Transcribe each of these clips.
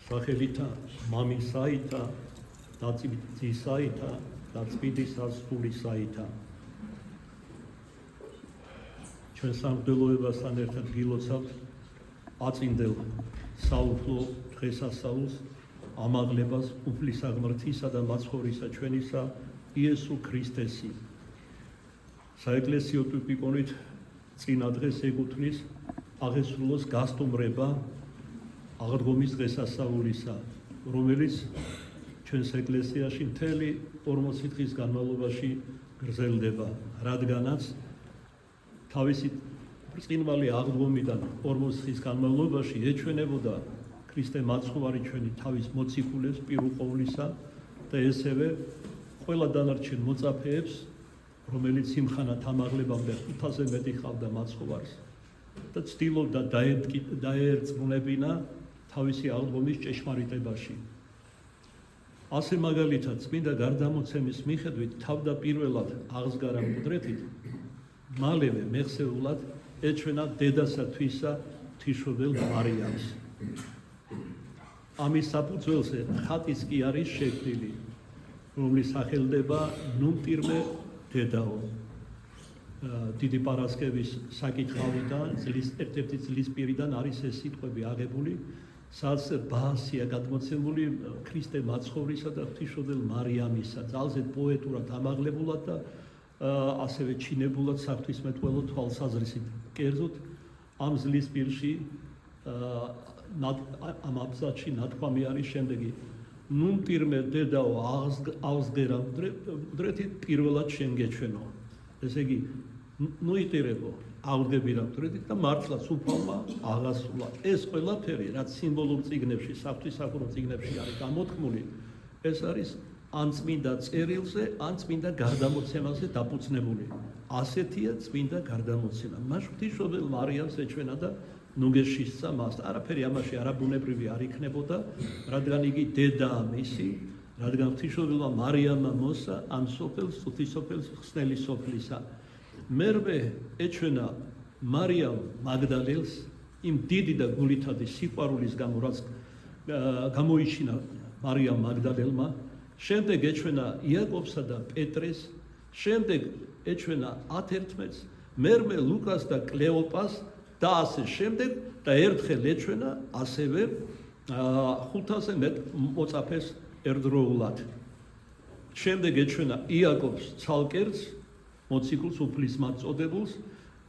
სახელითა მამისაითა და ძისაითა და წმინდისა სულისაითა. ჩვენ სამღვდელოებასთან ერთად გილოცავთ აწინდელ საუფლო დღესასწაულს, ამაღლებას უფლისა ღმრთისა და მაცხოვრისა ჩვენისა იესო ქრისტესი. საეკლესიო ტიპიკონით წინა დღეს ეკუთვნის აღესრულოს გასტუმრება აღდგომის დღესასწაულისა, რომელიც ჩვენს ეკლესიაში მთელი 40 დღის განმავლობაში გრძელდება, რადგანაც თავისი ბრწყინვალე აღდგომიდან 40 დღის განმავლობაში ეჩვენებოდა ქრისტე მაცხოვარი ჩვენი თავის მოციქულებს პირველ ყოვლისა და ესევე ყველა დანარჩენ მოწაფეებს, რომელიც იმხანად ამაღლებამდე 500-ზე მეტი ჰყავდა მაცხოვარს და ცდილობდა დაერწმუნებინა თავისი აღდგომის ჭეშმარიტებაში. ასე მაგალითად წმინდა გარდამოცემის მიხედვით თავდაპირველად აღსგარა მკვდრეთით მალევე მეხსეულად ეჩვენა დედასა თვისა ღვთისმშობელ მარიამს. ამის საფუძველზე ხატიც კი არის შექმნილი, რომლის სახელდება ნუმტირმე დედაო. დიდი პარასკევის საკითხავიდან ერთ-ერთი წლისპირიდან არის ეს სიტყვები აღებული, სადაც ბაასია გადმოცემული ქრისტე მაცხოვრისა და ღვთისმშობელ მარიამისა, ძალზე პოეტურად ამაღლებულად და ასევე ჩინებულად საღვთისმეტყველო თვალსაზრისით. კერძოდ ამ ზლისპირში ამ აბზაცში ნათქვამი არის შემდეგი: ნუმტირმე დედაო აღსგერა მკვდრეთით პირველად შენ გეჩვენო. ესე იგი, ნუიტირებო აღდგებირა მკვდრეთით და მართლაც უფალმა აღასრულა. ეს ყველაფერი, რაც სიმბოლურ წიგნებში, საღვთისმსახურო წიგნებში არის გამოთქმული, ეს არის ან წმინდა წერილზე, ან წმინდა გარდამოცემაზე დაფუძნებული. ასეთია წმინდა გარდამოცემა. მას ღვთისმშობელ მარიამს ეჩვენა და ნუ გეშისცა მას. არაფერი ამაში არაბუნებრივი არ იქნებოდა, რადგან იგი დედაა მისი, რადგან ღვთისმშობელმა მარიამმა მოსცა ამ სოფელს, ღვთისმსოფელს ხსნელი სოფლისა. მერვე ეჩვენა მარიამ მაგდალელს იმ დიდი და გულითადი სიყვარულის გამო, რაც გამოიჩინა მარიამ მაგდალელმა. შემდეგ ეჩვენა იაკობსა და პეტრეს, შემდეგ ეჩვენა 11-ს, მერმე ლუკას და კლეოპას და ასე შემდეგ და ერთხელ ეჩვენა ასევე 500-ზე მეტ მოწაფეს ერთდროულად. შემდეგ ეჩვენა იაკობს ცალკერts, მოციქულს უფლისმაც წოდებულს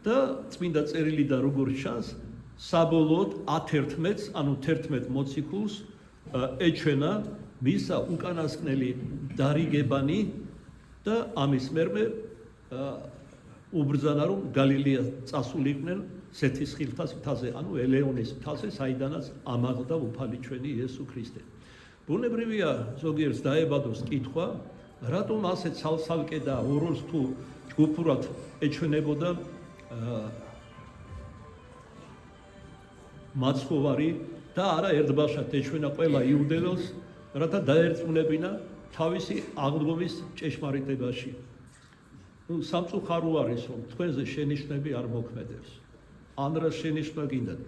და წმინდა წერილიდან როგორც ჩანს, საბოლოოდ 11-ს, ანუ 11 მოციქულს ეჩვენა მისა უკანასკნელი დარიგებანი და ამის მერმე უბრძანა, რომ გალილეა წასულიყვნენ სეთისხილთას მთაზე, ანუ ელეონის მთაზე, საიდანაც ამაღლდა უფალი ჩვენი იესო ქრისტე. ბუნებრივია ზოგიერთს დაებადოს კითხვა, რატომ ასე ცალ-ცალკე და ორ-ორს თუ ჯგუფურად ეჩვენებოდა მაცხოვარი და არა ერთბაშად ეჩვენა ყველა იუდეველს, რათა დაერწმუნებინა თავისი აღდგომის ჭეშმარიტებაში. სამწუხარო არის, რომ თქვენზე შენიშვნები არ მოქმედებს. ან რა შენიშვნა გინდათ,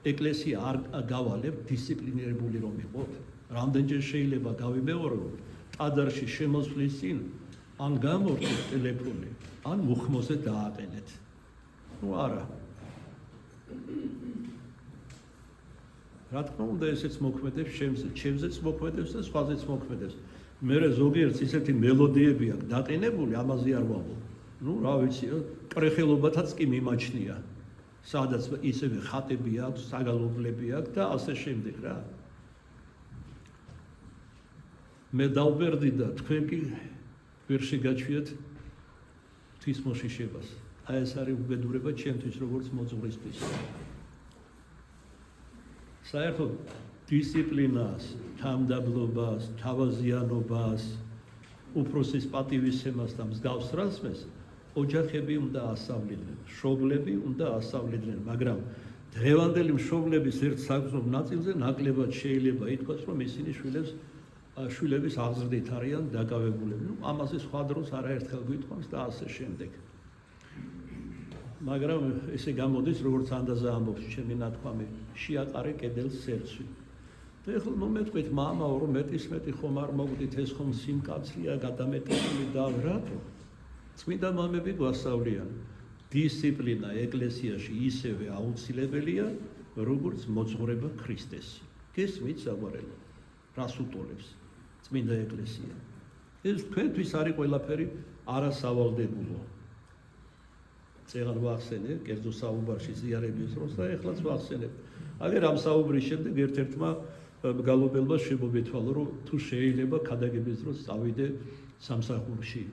ეკლესია არ გავალებთ, დისციპლინირებული რომ იყოთ, რამდენჯერ შეიძლება გავიმეორებოთ, ტაძარში შემოსვლის წინ ან გამორთეთ ტელეფონი, ან მუხმოზე დააყენეთ. არა. რა თქმა უნდა, ესეც მოქმედებს ჩემზეც მოქმედებს და სხვაზეც მოქმედებს. მერე ზოგიერთს ისეთი მელოდიები აქვს დაყენებული, ამაზე არ ვამბობ. რა ვიცი, კრეხელობათაც კი მიმაჩნია. სადაც ისევე ხატები აქვს, საგალობლები აქვს და ასე შემდეგ რა. მე დავბერდი და თქვენ კი ვერ შეგაჩვიეთ ღვთისმოშიშებას. აი ეს არის უბედურება ჩემთვის როგორც მოძღვრისთვის. საერთოდ დისციპლინას, თამდაბლობას, თავაზიანობას, უფროსის პატივისცემას და მსგავს რასმეს ოჯახები უნდა ასწავლიდნენ, მშობლები უნდა ასწავლიდნენ, მაგრამ დღევანდელი მშობლების ერთ საგრძნობ ნაწილზე ნაკლებად შეიძლება ითქვას, რომ ისინი შვილების აღზრდით არიან დაკავებულები. ამაზე სხვა დროს არაერთხელ გვითხოვს და ასე შემდეგ. მაგრამ ესე გამოდის, როგორც ანდაზა ამბობს ჩემი ნათქვამი, შეაყარე კედელს სერცვი. და ეხლა მომეთქვით მამაო რომ მეტი ხომ არ მოგდით ეს ხომ სიმკაცრეა გადამეტებული და რატო წმინდა მამები გვასწავლიან დისციპლინა ეკლესიაში ისევე აუცილებელია როგორც მოძღვრება ქრისტესი გესმით საგვარელო რას უტოლებს წმინდა ეკლესია ეს თქვენთვის არის ყველაფერი არასავალდებულო წეგან ვახსენე კერძო საუბარში ზიარების დროს და ეხლაც ვახსენებ აგერ ამ საუბრის შემდეგ ერთ-ერთმა გალობელმა შემომეთვალა რომ თუ შეიძლება ქადაგების დროს წავიდე სამსახურში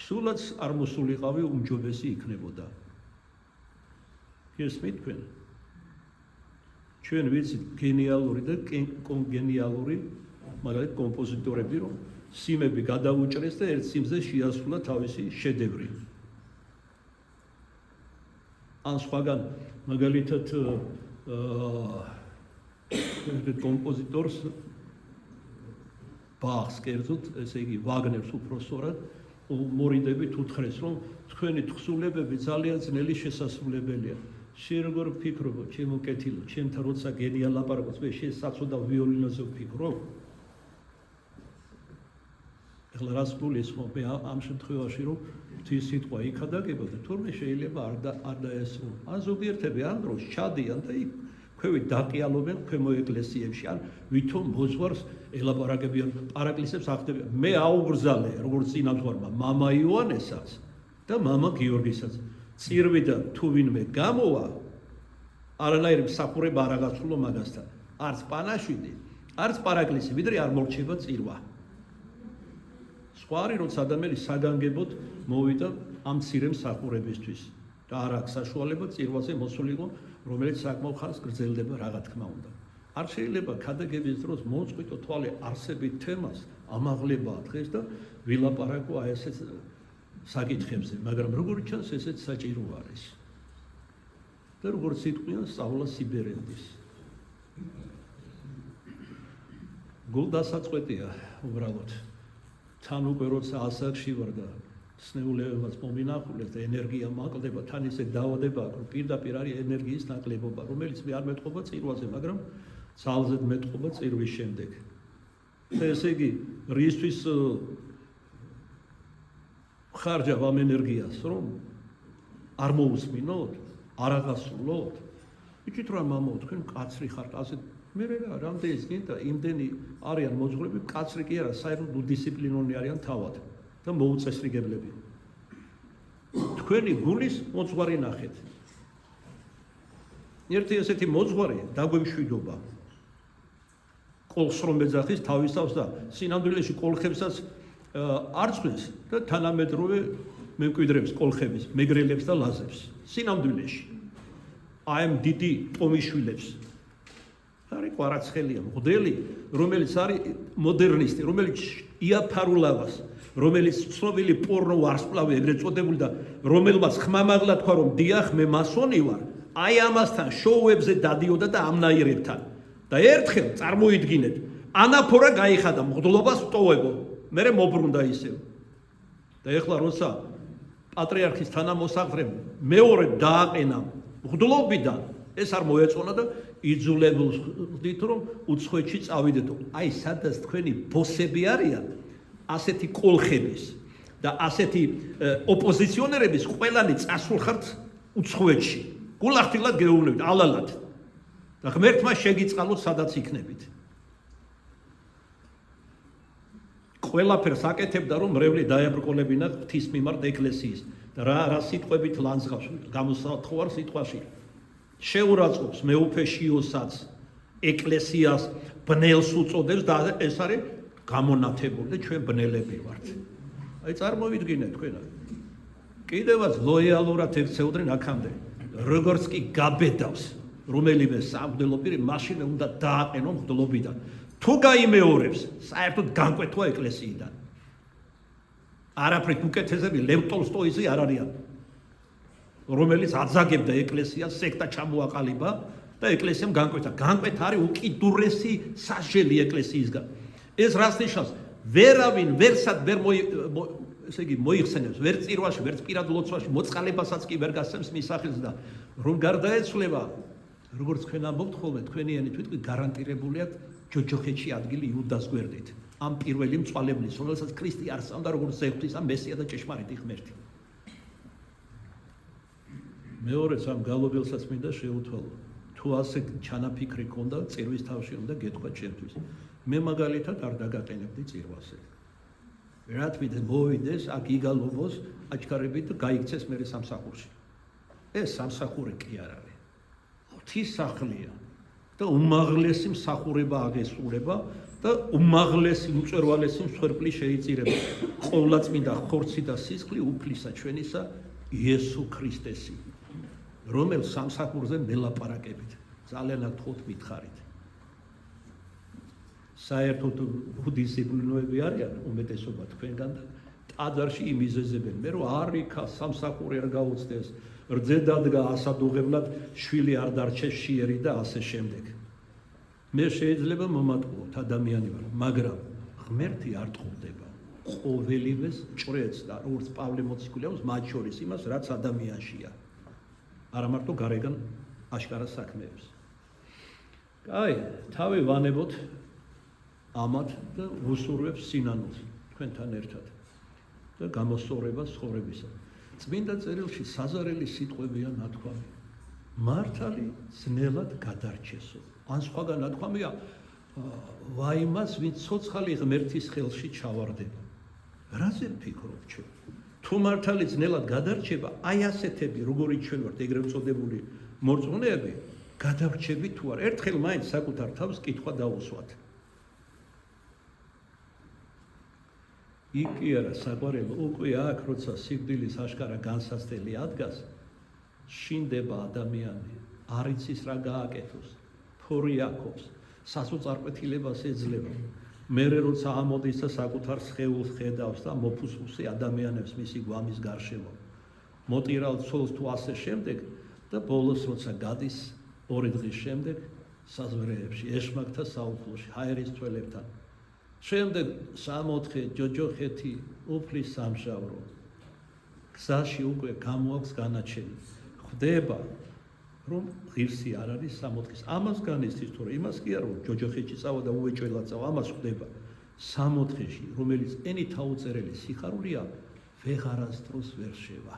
სულაც არ მოსულიყავი უმჯობესი იქნებოდა გესმით თქვენ ჩვენ ვიცით გენიალური და კონგენიალური მაგალითად კომპოზიტორები რომ სიმები გადაუჭრეს და ერთ სიმზე შეასრულა თავისი შედევრი ან სხვაგან მაგალითად კომპოზიტორს ბახს კერძოდ ესე იგი ვაგნერს უფროსწორად მორიდებით უთხრეს რომ თქვენი თხზულებები ძალიან ძნელი შესასრულებელია შენ როგორ ვფიქრობ ჩემო კეთილო ჩემთან როცა გენია ლაპარაკობს მე შენ საწოდა ვიოლინოზე ვფიქრობ ეხლა რას გულის ხო მე ამ შემთხვევაში რომ ღვთის სიტყვა იქადაგება და თურმე შეიძლება არ დაესრულო ან ზოგიერთები ამ დროს ჩადიან და იქ ქვევი დაყიალობენ ქვემო ეკლესიებში ან ვითომ მოძღვარს ელაპარაკებიან პარაკლისებს ახდებიან მე აუგრძალე როგორც წინამძღვარმა მამა იოანესაც და მამა გიორგისაც წირვიდან თუ ვინმე გამოვა არანაირი მსახურება არ აღასრულო მაგასთან არც პანაშვიდი არც პარაკლისი ვიდრე არ მორჩება წირვა სხვა არის როცა ადამიანი საგანგებოდ მოვიდა ამ მცირე მსახურებისთვის და არ აქვს საშუალება წირვაზე მოსულიყო რომელიც საკმაოდ ხანს გრძელდება რა თქმა უნდა არ შეიძლება ქადაგების დროს მოწყვიტო თვალე არსებით თემას ამაღლებაა დღეს და ვილაპარაკო აი ესეც საკითხებზე მაგრამ როგორც ჩანს ესეც საჭირო არის და როგორც იტყვიან სწავლა სიბერენდის გულდასაწყვეტია უბრალოდ თან უკვე როცა ასაკში ვარ და სნეულებმაც მომინახულეს და ენერგია მაკლდება თან ისე დაავადება რომ პირდაპირ არის ენერგიის ნაკლებობა რომელიც მე არ მეტყობა წირვაზე მაგრამ ძალზედ მეტყობა წირვის შემდეგ და ესე იგი რისთვის ხარჯავ ამ ენერგიას რომ არ მოусმინოთ არ აღასრულოთ იცით რა მამაო თქვენ კაცრი ხართ ასე მე რა რამდენი გინდა იმდენი არიან მოძღვრები კაცრი კი არა საერთოდ უდისციპლინონი არიან თავად და მოუწესრიგებლები თქვენი გულის მოძღვარი ნახეთ ერთი ესეთი მოძღვარი დაგვემშვიდობა კოლხს რომ ეძახის თავისავს და სინამდვილეში კოლხებსაც არ წვენს და თანამედროვე მემკვიდრებს კოლხების მეგრელებს და ლაზებს სინამდვილეში აი ამ დიდი ტომიშვილებს არის კვარაცხელია მღვდელი რომელიც არის მოდერნისტი რომელიც იაფარულავას რომელიც ცნობილი პორნო ვარსკვლავი ეგრეთ წოდებული და რომელმაც ხმამაღლა თქვა რომ დიახ მე მასონი ვარ აი ამასთან შოუებზე დადიოდა და ამნაირებთან და ერთხელ წარმოიდგინეთ ანაფორა გაიხადა მღვდლობას ვტოვებო მე მობრუნდა ისევ და ეხლა როცა პატრიარქის თანამოსაგრემ მეორე დააყენა მღვდლობიდან ეს არ მოეწონა და იძულებულს ხდით რომ უცხოეთში წავიდეთო აი სადაც თქვენი ბოსები არიან ასეთი კოლხების და ასეთი ოპოზიციონერების ყველანი წასულხართ უცხოეთში გულახდილად გეუბნებით ალალად და ღმერთმა შეგიწყალოთ სადაც იქნებით ყველაფერს აკეთებდა რომ მრევლი დაებრკოლებინა ღვთის მიმართ ეკლესიის და რა სიტყვებით ლანძღავს გამოსათხოვარ სიტყვაში შეურაცხყოფს მეუფეშიოსაც ეკლესიას ბნელს უწოდებს და ეს არის გამონათებული და ჩვენ ბნელები ვართ აი წარმოვიდგინეთ თქვენ კიდევაც ლოიალურად ექცეოდნენ აქამდე როგორც კი გაბედავს რომელიმე სამღვდელო პირი მაშინ უნდა დააყენო მღვდლობიდან თუ გაიმეორებს საერთოდ განკვეთვა ეკლესიიდან არაფრით უკეთესები ლევ ტოლსტოიზე არ არიან რომელიც აძაგებდა ეკლესიას სექტა ჩამოაყალიბა და ეკლესიამ განკვეთა არის უკიდურესი სასჯელი ეკლესიისგან ეს რას ნიშნავს ვერავინ ვერსად ვერ ესე იგი მოიხსენებს ვერ წირვაში ვერც პირად ლოცვაში მოწყალებასაც კი ვერ გასცემს მის სახელს და რომ გარდაეცვლება როგორც თქვენ ამბობთ ხოლმე, თქვენიანი თვითონ გარანტირებული აქვს ჯოჯოხეთში ადგილი იუდას გვერდით. ამ პირველი მწვალებლის, რომელსაც ქრისტე არსებობდა როგორც ზეღვთის ამ მესია და ჭეშმარიტი ღმერთი. მეორეც ამ გალობელსაც მინდა შეუთვალო. თუ ასე ჩანაფიქრი ქონდა, წირვის თავში უნდა გეთქვა ჩემთვის. მე მაგალითად არ დაგაყენებდი წირვასე. რა თვით მოვიდეს, აქ იგალობოს, აჩქარებით და გაიქცეს მერე სამსახურში. ეს სამსახური კი არ არის. ღვთის სახლია და უმაღლესი მსახურება აღესრულება და უმაღლესი მწვერვალესი მსხვერპლი შეიწირება. ყოვლადწმინდა ხორცი და სისხლი უფლისა ჩვენისა იესო ქრისტესი. რომელ სამსახურზე მელაპარაკებით, ძალიან ათხოვთ მითხარით. საერთოდ უდისციპლინოები არიან უმეტესობა თქვენგან და ტაძარში იმიზეზებენ. მე რომ არ იქა სამსახური არ გაუწდეს, რძე დადგა ასადუღებლად, შვილი არ დარჩეს შიერი და ასე შემდეგ. მე შეიძლება მომატყუოთ ადამიანი ვარ, მაგრამ ღმერთი არ ტყუდება. ყოველივეს ჭრეთს და როგორც პავლე მოციქული ამბობს, მათ შორის იმას, რაც ადამიანშია. არა მარტო გარეგან აშკარა საქმეებს. კაი, თავი ვანებოთ ამათ და ვუსურვებთ სინანულს თქვენთან ერთად და გამოსწორება ცხოვრებისა. წმინდა წერილში საზარელი სიტყვებია ნათქვამი. მართალი ძნელად გადარჩესო. ან სხვაგან ნათქვამია ვაიმას, ვინც ცოცხალი ღმერთის ხელში ჩავარდება. რაზე ვფიქრობ ჩვენ? თუ მართალი ძნელად გადარჩება, აი ასეთები, როგორიც ჩვენ ვართ ეგრევე წოდებული მორწმუნეები, გადარჩები თუ არა. ერთხელ მაინც საკუთარ თავს კითხვა დაუსვათ. იქ კი არა საყვარელო, უკვე აქ როცა სიკვდილის აშკარა განსაცდელი ადგას, შინდება ადამიანი, არ იცის რა გააკეთოს, ფორი აქვს, სასოწარკვეთილებას ეძლევა. მერე როცა ამოდის და საკუთარ სხეულს ხედავს და მოფუსუსი ადამიანებს მისი გვამის გარშემო, მოტირალ ცოლს თუ ასე შემდეგ და ბოლოს როცა გადის 2 დღის შემდეგ საზღვრეებში, ეშმაკთა საუფლოში, ჰაერის თველებთან. შემდეგ 64 ჯოჯოხეთი უფლის სამშავრო. გზაში უკვე გამოაქვს განაჩენი. ხვდება რომ ღირსი არ არის 64-ის. ამას განიცდის თორე იმას კი არა რომ ჯოჯოხეთში წავა და უეჭველად წავა, ამას ხვდება 64-ში, რომელიც ენი თაუწერელი სიხარულია, ვეღარასდროს ვერ შევა.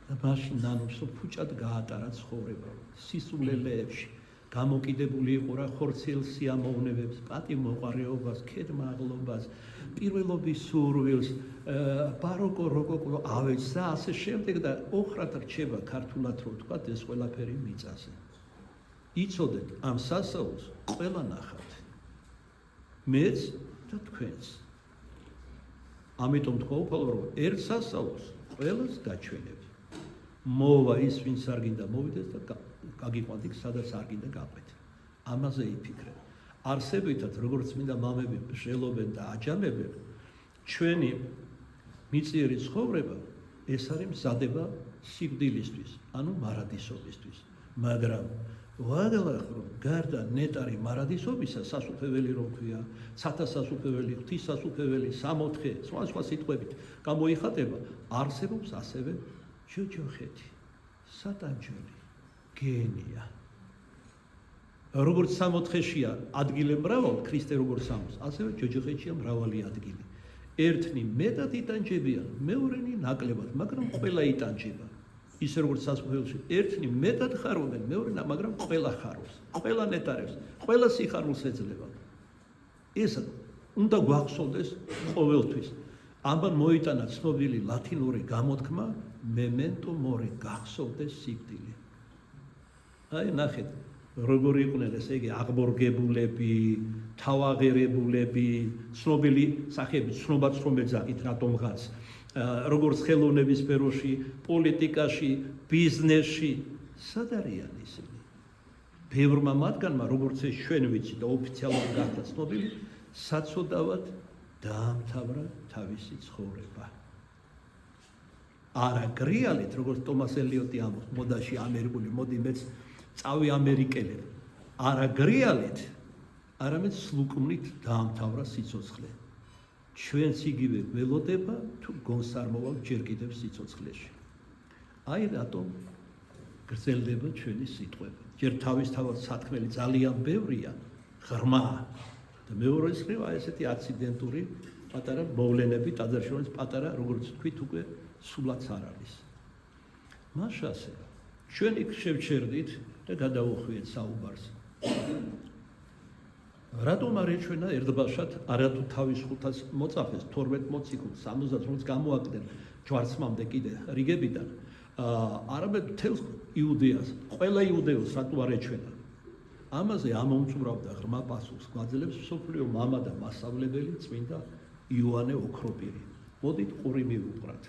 და მაშინ ნანობს რომ ფუჭად გაატარა ცხოვრება, სისულელეებში გამოკიდებული იყო რა ხორცელ სიამოვნებებს, პატიმოყარეობას, ქედმაღლობას, პირველობის სურვილს, ბაროკო, როკოკო, ავეჯს და ასე შემდეგ და ოხრად რჩება ქართულად რო ვთქვათ ეს ყველაფერი მიწაზე. იცოდეთ ამ სასაულს ყველა ნახავთ. მეც და თქვენც. ამიტომ თქვა უფალო რომ ერთ სასაულს ყველას გაჩვენებთ. მოვა ის ვინც არ გინდა მოვიდეს და გაგიყვანთ იქ სადაც არ გინდა გაყვეთ. ამაზე იფიქრეთ. არსებითად როგორც მინდა მამები ჟელობენ და აჯამებენ, ჩვენი მიწიერი ცხოვრება ეს არის მზადება სიკვდილისთვის, ანუ მარადისობისთვის. მაგრამ ვაგალახრო გარდა ნეტარი მარადისობისა, სასუფეველი რომ ქვია, ცათასასუფეველი, ღვთისასუფეველი, 64 სხვა სიტყვებით გამოიხატება, არსებობს ასევე ჯოჯოხეთი, სატანჯველი, გენია. როგორც 64-შია ადგილი მრავალი, ქრისტე როგორც ამბობს, ასევე ჯოჯოხეთშია მრავალი ადგილი. ერთნი მეტად იტანჯებიან, მეორენი ნაკლებად, მაგრამ ყველა იტანჯება. ისე როგორც სასუფეველში, ერთნი მეტად ხარობენ, მეორენი, მაგრამ ყველა ხარობს, ყველა ნეტარებს, ყველა სიხარულს ეძლევა. ეს უნდა გვახსოვდეს ყოველთვის. ამან მოიტანა ცნობილი ლათინური გამოთქმა memento mori, გახსოვდეს სიკვდილი. აი ნახეთ, როგორ იყვნენ ესე იგი აღბორგებულები, თავაღერებულები, ცნობილი სახეები, ცნობაც რომ ეძახით რატომღაც, როგორც ხელოვნების სფეროში, პოლიტიკაში, ბიზნესში, სად არიან ისინი? ბევრმა მათგანმა, როგორც ეს ჩვენ ვიცით და ოფიციალურად გახდა ცნობილი, საცოდავად დაამთავრა თავისი ცხოვრება. არა გრიალით, როგორც ტომას ელიოტი ამბობს, მოდაში ამერიკული, მოდი მეც წავი ამერიკელები. არა გრიალით, არამედ სლუკმნით დაამთავრა სიცოცხლე. ჩვენც იგივე ველოდება თუ გონს არ მოვალ ჯერ კიდევ სიცოცხლეში. აი რატომ გრძელდება ჩვენი სიტყვები. ჯერ თავისთავად სათქმელი ძალიან ბევრია, ღრმა და მეორეს მხრივ აი ესეთი აციდენტური პატარა მოვლენები, ტაძარში პატარა, როგორც თქვით, უკვე სულაც არ არის. მაშასე ჩვენ იქ შევჩერდით და გადავუხვიეთ საუბარს. რატომ არ ეჩვენა ერთბაშად არათუ თავის ხუთას მოწაფეს 12 მოციქულს 70 რომელიც გამოაკდნენ ჯვარცმამდე კიდე რიგებიდან არამედ მთელ იუდეას ყველა იუდეოს რატო არ ეჩვენა ამაზე ამომწურავდა ღრმა პასუხს გვაძლევს მსოფლიო მამა და მასწავლებელი წმინდა იოანე ოქროპირი. მოდით ყური მივუყრათ.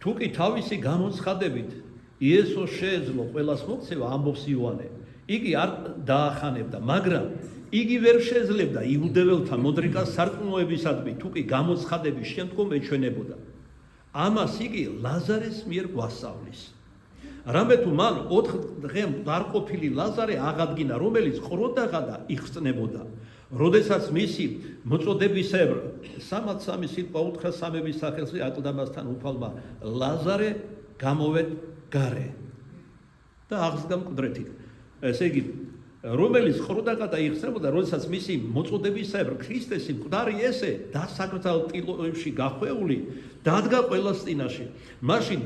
თუ კი თავისი გამოცხადებით იესოს შეეძლო ყველას მოქცევა ამბობს იოანე იგი არ დაახანებდა, მაგრამ იგი ვერ შეძლებდა იუდეველთა მოდრიკას სარწმუნოებისადმი, თუ კი გამოცხადების შემდგომ ეჩვენებოდა. ამას იგი ლაზარეს მიერ გვასწავლის. რამე თუ მან 4 დღე არ ყოფილი ლაზარე აღადგინა, რომელიც ყროდაღადა იხსნებოდა. როდესაც მისი მოწოდებისებრ 303 სიტყვა უთხრა სამების სახელზე აკლდამასთან უფალმა ლაზარე გამოვედ გარე და აღსდგა მკვდრეთით. ესე იგი, რომელიც ყროდაღადა იხსნებოდა, როდესაც მისი მოწოდებისებრ ქრისტესი მკვდარი ესე დასაკრძალ ტილოებში გახვეული დადგა ყველას წინაშე. მაშინ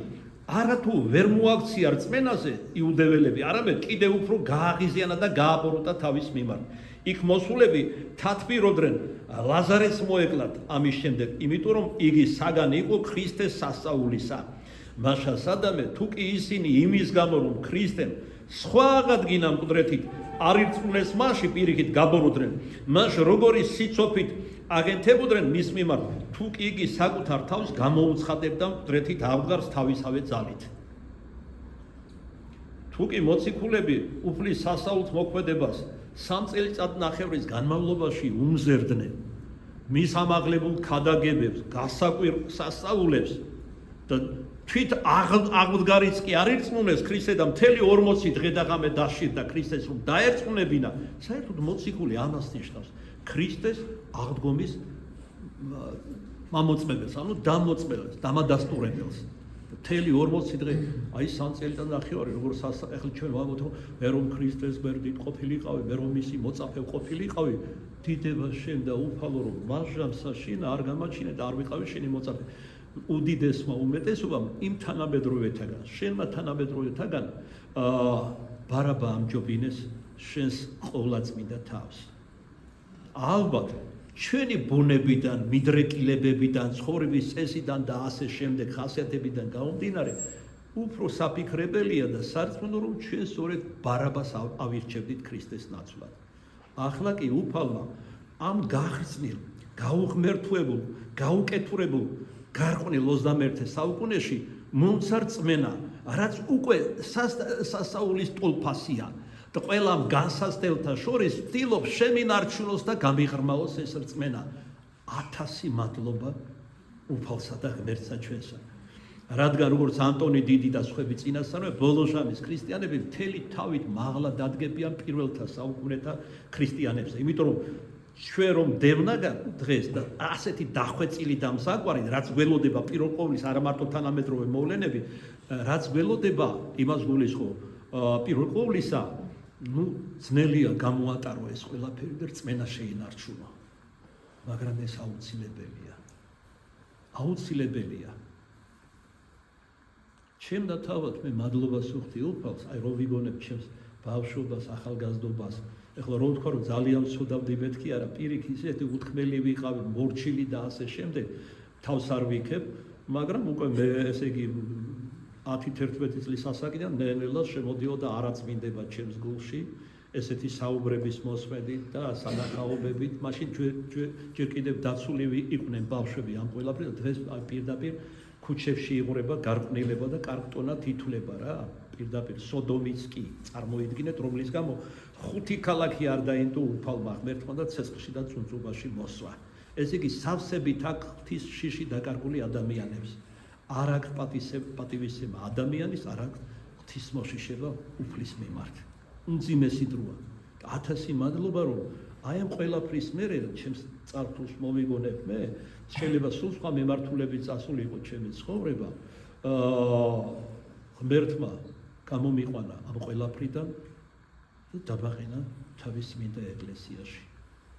არათუ ვერ მოაქცია რწმენაზე იუდეველები, არამედ კიდევ უფრო გააღიზიანა და გააბოროტა თავის მიმართ. იქ მოსულები თათბირობდნენ ლაზარეს მოეკლათ ამის შემდეგ, იმიტომ რომ იგი საგანი იყო ქრისტეს სასწაულისა. მაშა სადამე თუ კი ისინი იმის გამო რომ ქრისტემ სხვა აღადგინა მკვდრეთით არ ირწმუნეს მასში პირიქით გაბოროდნენ, მას როგორი სიცოფით აგენთებოდნენ მის მიმართ, თუ კი იგი საკუთარ თავს გამოუცხადებდა მკვდრეთით აღდგარს თავისავე ძალით. თუ კი მოციქულები უფლის სასაულთ მოქმედებას 3 წელიწადნახევრის განმავლობაში უმზერდნენ მის ამაღლებულ ქადაგებებს, გასაკვირ სასწაულებს და თვით აღდგარიც კი არ ირწმუნეს ქრისტე და მთელი 40 დღე და ღამე დაშირდა ქრისტეს რომ დაერწმუნებინა, საერთოდ მოციქული ამას ნიშნავს ქრისტეს აღდგომის მამოწმებელს, ანუ დამოწმებელს, დამადასტურებელს. მთელი 40 დღე, აი 3 წელიწადნახევარი, როგორც ახლა ჩვენ ვამბობთ, რომ მე რომ ქრისტეს გვერდით ყოფილიყავი, მე რომ მისი მოწაფე ყოფილიყავი, დიდება შენ და უფალო რომ მარჟამსა შენ არ გამაჩინე და არ ვიყავი შენი მოწაფე. უდიდესმა უმეტესობამ იმ თანამედროვეთაგან, შენმა თანამედროვეთაგან ბარაბა ამჯობინეს შენს ყოვლადწმინდა თავს. ალბათ ჩვენი ბუნებიდან, მიდრეკილებებიდან, ცხოვრების წესიდან და ასე შემდეგ ხასიათებიდან გამომდინარე, უფრო საფიქრებელია და სარწმუნო რომ ჩვენ სწორედ ბარაბას ავირჩევდით ქრისტეს ნაცვლად. ახლა კი უფალმა ამ გახრწნილ, გაუღმერთვებულ, გაუკეთურებულ გარყვნილ 21 საუკუნეში მომცა რწმენა, რაც უკვე სასწაულის ტოლფასია და ყველამ განსაცდელთა შორის ცდილობს შემინარჩუნოს და გამიღრმავოს ეს რწმენა. 1000 მადლობა უფალსა და ღმერთსა ჩვენსა. რადგან როგორც ანტონი დიდი და სხვები წინასწარმე ბოლოჟამის ქრისტიანები მთელი თავით მაღლა დადგებიან პირველთა საუკუნეთა ქრისტიანებზე. იმიტომ რომ ჩვენ რომ დევნაგან დღეს და ასეთი დახვეწილი და მსაგვარი, რაც გველოდება პირველ ყოვლის არა მარტო თანამედროვე მოვლენები, რაც გველოდება იმას გულისხმობ პირველ ყოვლისა, ძნელია გამოატარო ეს ყველაფერი და რწმენა შეინარჩუნო. მაგრამ ეს აუცილებელია. აუცილებელია. ჩემ და თავად მე მადლობას ვუხდი უფალს, აი რომ ვიგონებ ჩემს ბავშვობას, ახალგაზრდობას. ეხლა რომ ვთქვა რომ ძალიან ვცოდავდი მეთქი არა, პირიქით ისეთი უთქმელი ვიყავი, მორჩილი და ასე შემდეგ, თავს არ ვიქებ, მაგრამ უკვე მე ესე იგი 10-11 წლის ასაკიდან ნელ-ნელა შემოდიოდა არაწმინდება ჩემს გულში, ესეთი საუბრების მოსმენით და სანახაობებით, მაშინ ჯერ კიდევ დაცულივი იყვნენ ბავშვები ამ ყველაფრით, დღეს პირდაპირ ქუჩებში იღვრება გარყვნილება და კარგტონა თითვლება რა. პირდაპირ სოდომიც კი წარმოიდგინეთ, რომლის გამო 5 ქალაქი არ დაინდო უფალმა ღმერთმა და ცეცხლში და წუნწუბაში მოსვა. ეს იგი სავსებით აქ ღვთის შიში დაკარგული ადამიანებს. არ აქვს პატივისცემა ადამიანის, არ აქვს ღვთისმოშიშება უფლის მიმართ. უმძიმესი დროა. 1000 მადლობა რომ აი ამ ყველაფრის მერე ჩემს წარფულს მოვიგონებ მე, შეიძლება სულ სხვა მემართულებით წასულიყო ჩემი ცხოვრება. ღმერთმა გამომიყვანა ამ ყველაფრიდან და დაბაყენა თავის წმინდა ეკლესიაში.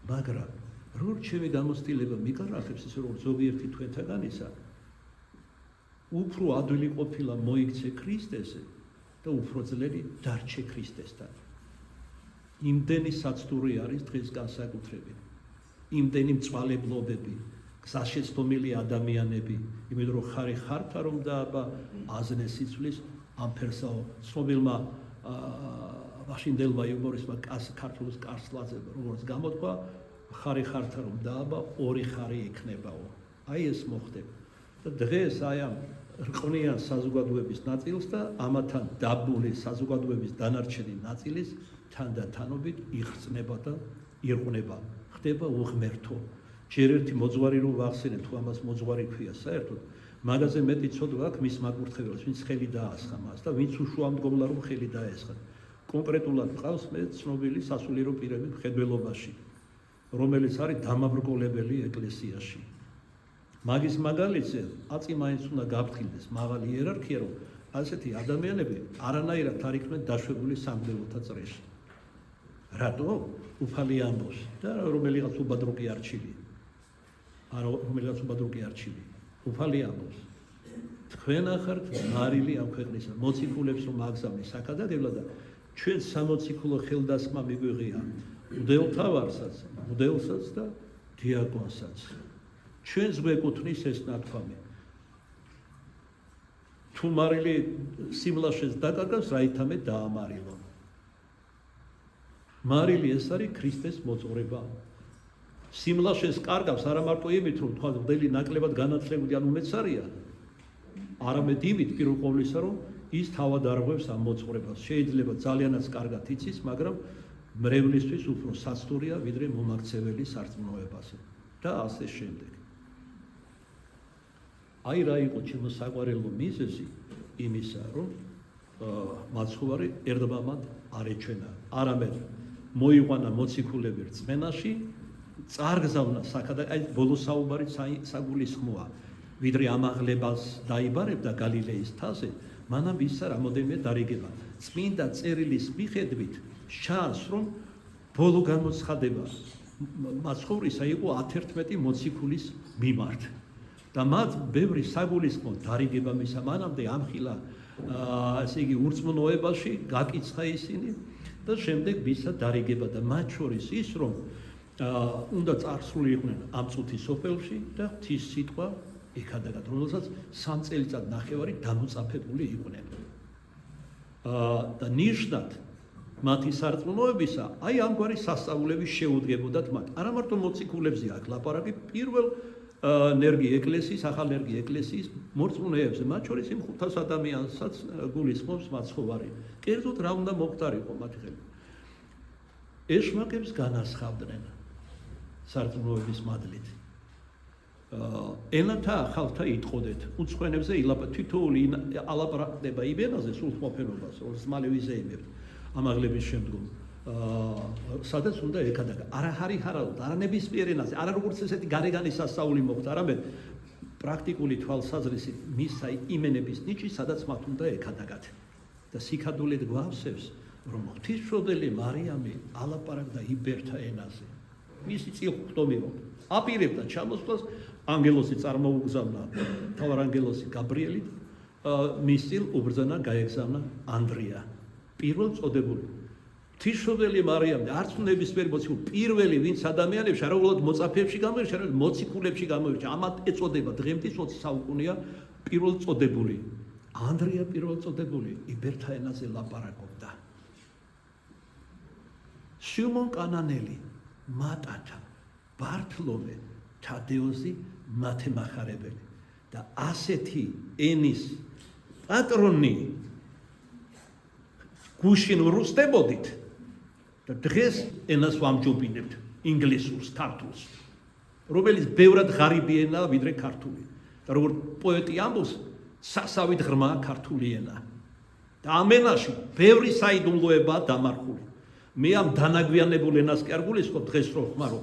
მაგრამ რო რჩევი გამოცდილება მიკარახებს ისე რომ ზოგიერთი თქვენთაგანისა უფრო ადვილი ყოფილა მოიქცე ქრისტესზე და უფრო ძლიერი დარჩე ქრისტესთან. იმდენი საცდური არის დღეს განსაკუთრებით. იმდენი მწვალებლობები, გზაშეცდომილი ადამიანები, იმიტომ რომ ხარი ხართა რომ დააბა აზნე სიცვლის ამ ფერსაო ცნობილმა ვაშინდელმა იუმორისტმა ქართულ კარსლაძემ როგორც გამოთქვა, ხარი ხართა რომ დააბა ორი ხარი იქნებაო. აი ეს მოხდება. და დღეს აი ამ რყვნიან საზოგადოების ნაწილს და ამათან დაბული საზოგადოების დანარჩენი ნაწილის თანდათანობით იხსნება და ირყნება. ხდება უღმერთო. ჯერ ერთი მოძღვარი რომ ვახსენებ, თუ ამას მოძღვარი ქვია საერთოდ, მაგაზე მეტი ცოდვა აქვს მის მაკურთხეველს, ვინც ხელი დაასხა მას და ვინც უშუალმდგომლა რომ ხელი დაესხა. კონკრეტულად ყავს მე ცნობილი სასულიერო პირები მხედველობაში, რომელიც არის დამაბრკოლებელი ეკლესიაში. მაგის მაგალითზე აწი მაინც უნდა გაფრთხილდეს მაღალი იერარქია, რომ ასეთი ადამიანები არანაირად არ იქნენ დაშვებული სამღვდელოთა წრეში. რატო? უფალი ამბობს და რომელიღაც უბადროკი არჩილი. რომელიღაც უბადროკი არჩილი. უფალი ამბობს. თქვენ ახართ მარილი ამ ქვეყნისა, მოციქულებს რომ აგზავნი საკადაგებლად და ჩვენ სამოციქულო ხელდასხმა მიგვიღია მღვდელთავარსაც, მღვდელსაც და დიაკონსაც. ჩვენს გვეკუთვნის ეს ნათქვამი. თუ მარილი სიმლაშეს დაკარგავს, რაითამე დაამარილონ. მარილი ეს არის ქრისტეს მოძღვრება. სიმლაშეს კარგავს არა მარტო იმით, რომ თქვა მღვდელი ნაკლებად განათლებული ან უმეცარია, არამედ იმით პირველ ყოვლისა, რომ ის თავად არღვევს ამ მოძღვრებას. შეიძლება ძალიანაც კარგად იცის, მაგრამ მრევლისთვის უფრო საცდურია, ვიდრე მომაქცეველი სარწმუნოებაზე და ასე შემდეგ. აი რა იყო ჩემო საყვარელო მიზეზი იმისა, რომ მაცხოვარი ერთმანეთს არ ეჩვენა, არამედ მოიყვანა მოციქულები რწმენაში, წარგზავნა აი ბოლო საუბარი საგულისხმოა, ვიდრე ამაღლებას დაიბარებდა გალილეის თაზე, მანამ ისა რამოდენიმე დარიგება. წმინდა წერილის მიხედვით ჩანს, რომ ბოლო გამოცხადება მაცხოვრისა იყო 11 მოციქულის მიმართ. და მათ ბევრი საგულისხმო დარიგება მისცა, მანამდე ამხილა ესე იგი ურწმუნოებაში გაკიცხა ისინი და შემდეგ მისცა დარიგება და მათ შორის ის, რომ უნდა წარსულიყვნენ ამ წუთის სოფელში და ღვთის სიტყვა ეკადაგათ, რომელსაც 3 წელიწად ნახევარი დამოწაფებული იყვნენ. და ნიშნად მათი სარწმუნოებისა, აი ამგვარი სასწაულები შეუდგებოდათ მათ. არა მარტო მოციქულებზე აქ ლაპარაკი, პირველ ნერგი ეკლესიის, ახალ ნერგი ეკლესიის მორწმუნეებზე, მათ შორის იმ 500 ადამიანსაც გულისხმობს მაცხოვარი. კერძოდ რა უნდა მოხდარიყო მათი ხელით? ეშმაკებს განასხავდნენ სარწმუნოების მადლით. ენათა ახალთა იტყოდეთ, უცხოენებზე თითოეული ალაპარაკდება იმ ენაზე სულთმოფენობას, როგორც მალე ვიზეიმებთ ამაღლების შემდგომ. სადაც უნდა ეკადაგა. არა ჰარალოდ, არა ნებისმიერ ენაზე, არა როგორც ესეთი გარეგანი სასწაული მოხდა, არამედ პრაქტიკული თვალსაზრისით მისცა იმენების ნიჭი, სადაც მათ უნდა ეკადაგათ. და სიქადულით გვავსებს, რომ ღვთისმშობელი მარიამი ალაპარაკდა იბერთა ენაზე. მისი წილხდომირო აპირებდა ჩამოსვლას, ანგელოსი წარმოუგზავნა, მთავარანგელოსი გაბრიელი მის წილ უბრძანა გაეგზავნა ანდრია, პირველ წოდებული. ღვთისმშობელი მარიამი არც ნებისმიერი მოციქული, პირველი ვინც ადამიანებში არა უბრალოდ მოწაფეებში გამოირჩა, არამედ მოციქულებში გამოირჩა. ამათ ეწოდება დღემდე 20 საუკუნეა პირველ წოდებული. ანდრია პირველ წოდებული იბერთა ენაზე ლაპარაკობდა. სიმონ კანანელი, მატათა, ბართლომე, თადეოზი მათემახარებელი და ასეთი ენის პატრონი გუშინ ვრუსდებოდით და დღეს ენას ვამჯობინებთ ინგლისურს, ქართულს, რომელიც ბევრად ღარიბი ენაა ვიდრე ქართული და როგორც პოეტი ამბობს, სასავით ღრმაა ქართული ენა და ამ ენაში ბევრი საიდუმლოებაა დამარხული. მე ამ დანაგვიანებულ ენას კი არ გულისხმობ დღეს რომ ხმარო.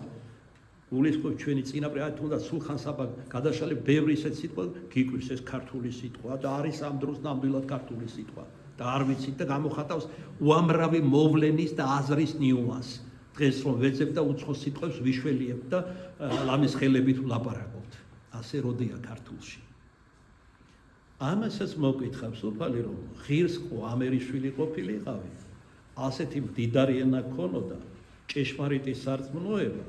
გულისხმობ ჩვენი წინაპრები, აი თუნდაც სულხან საბა გადაშალე ბევრი ისეთ სიტყვა გიკვირს ეს ქართული სიტყვა და არის ამ დროს ნამდვილად ქართული სიტყვა. და არ ვიცით და გამოხატავს უამრავი მოვლენის და აზრის ნიუანსს. დღეს რომ ვეძებ და უცხო სიტყვებს ვიშველიებ და ლამის ხელებით ვლაპარაკობთ. ასე როდია ქართულში. ამასაც მოგკითხავს უფალი რომ ღირს ყო ამერიშვილი ყოფილიყავი. ასეთი მდიდარი ენა ქონოდა, ჭეშმარიტი სარწმუნოება.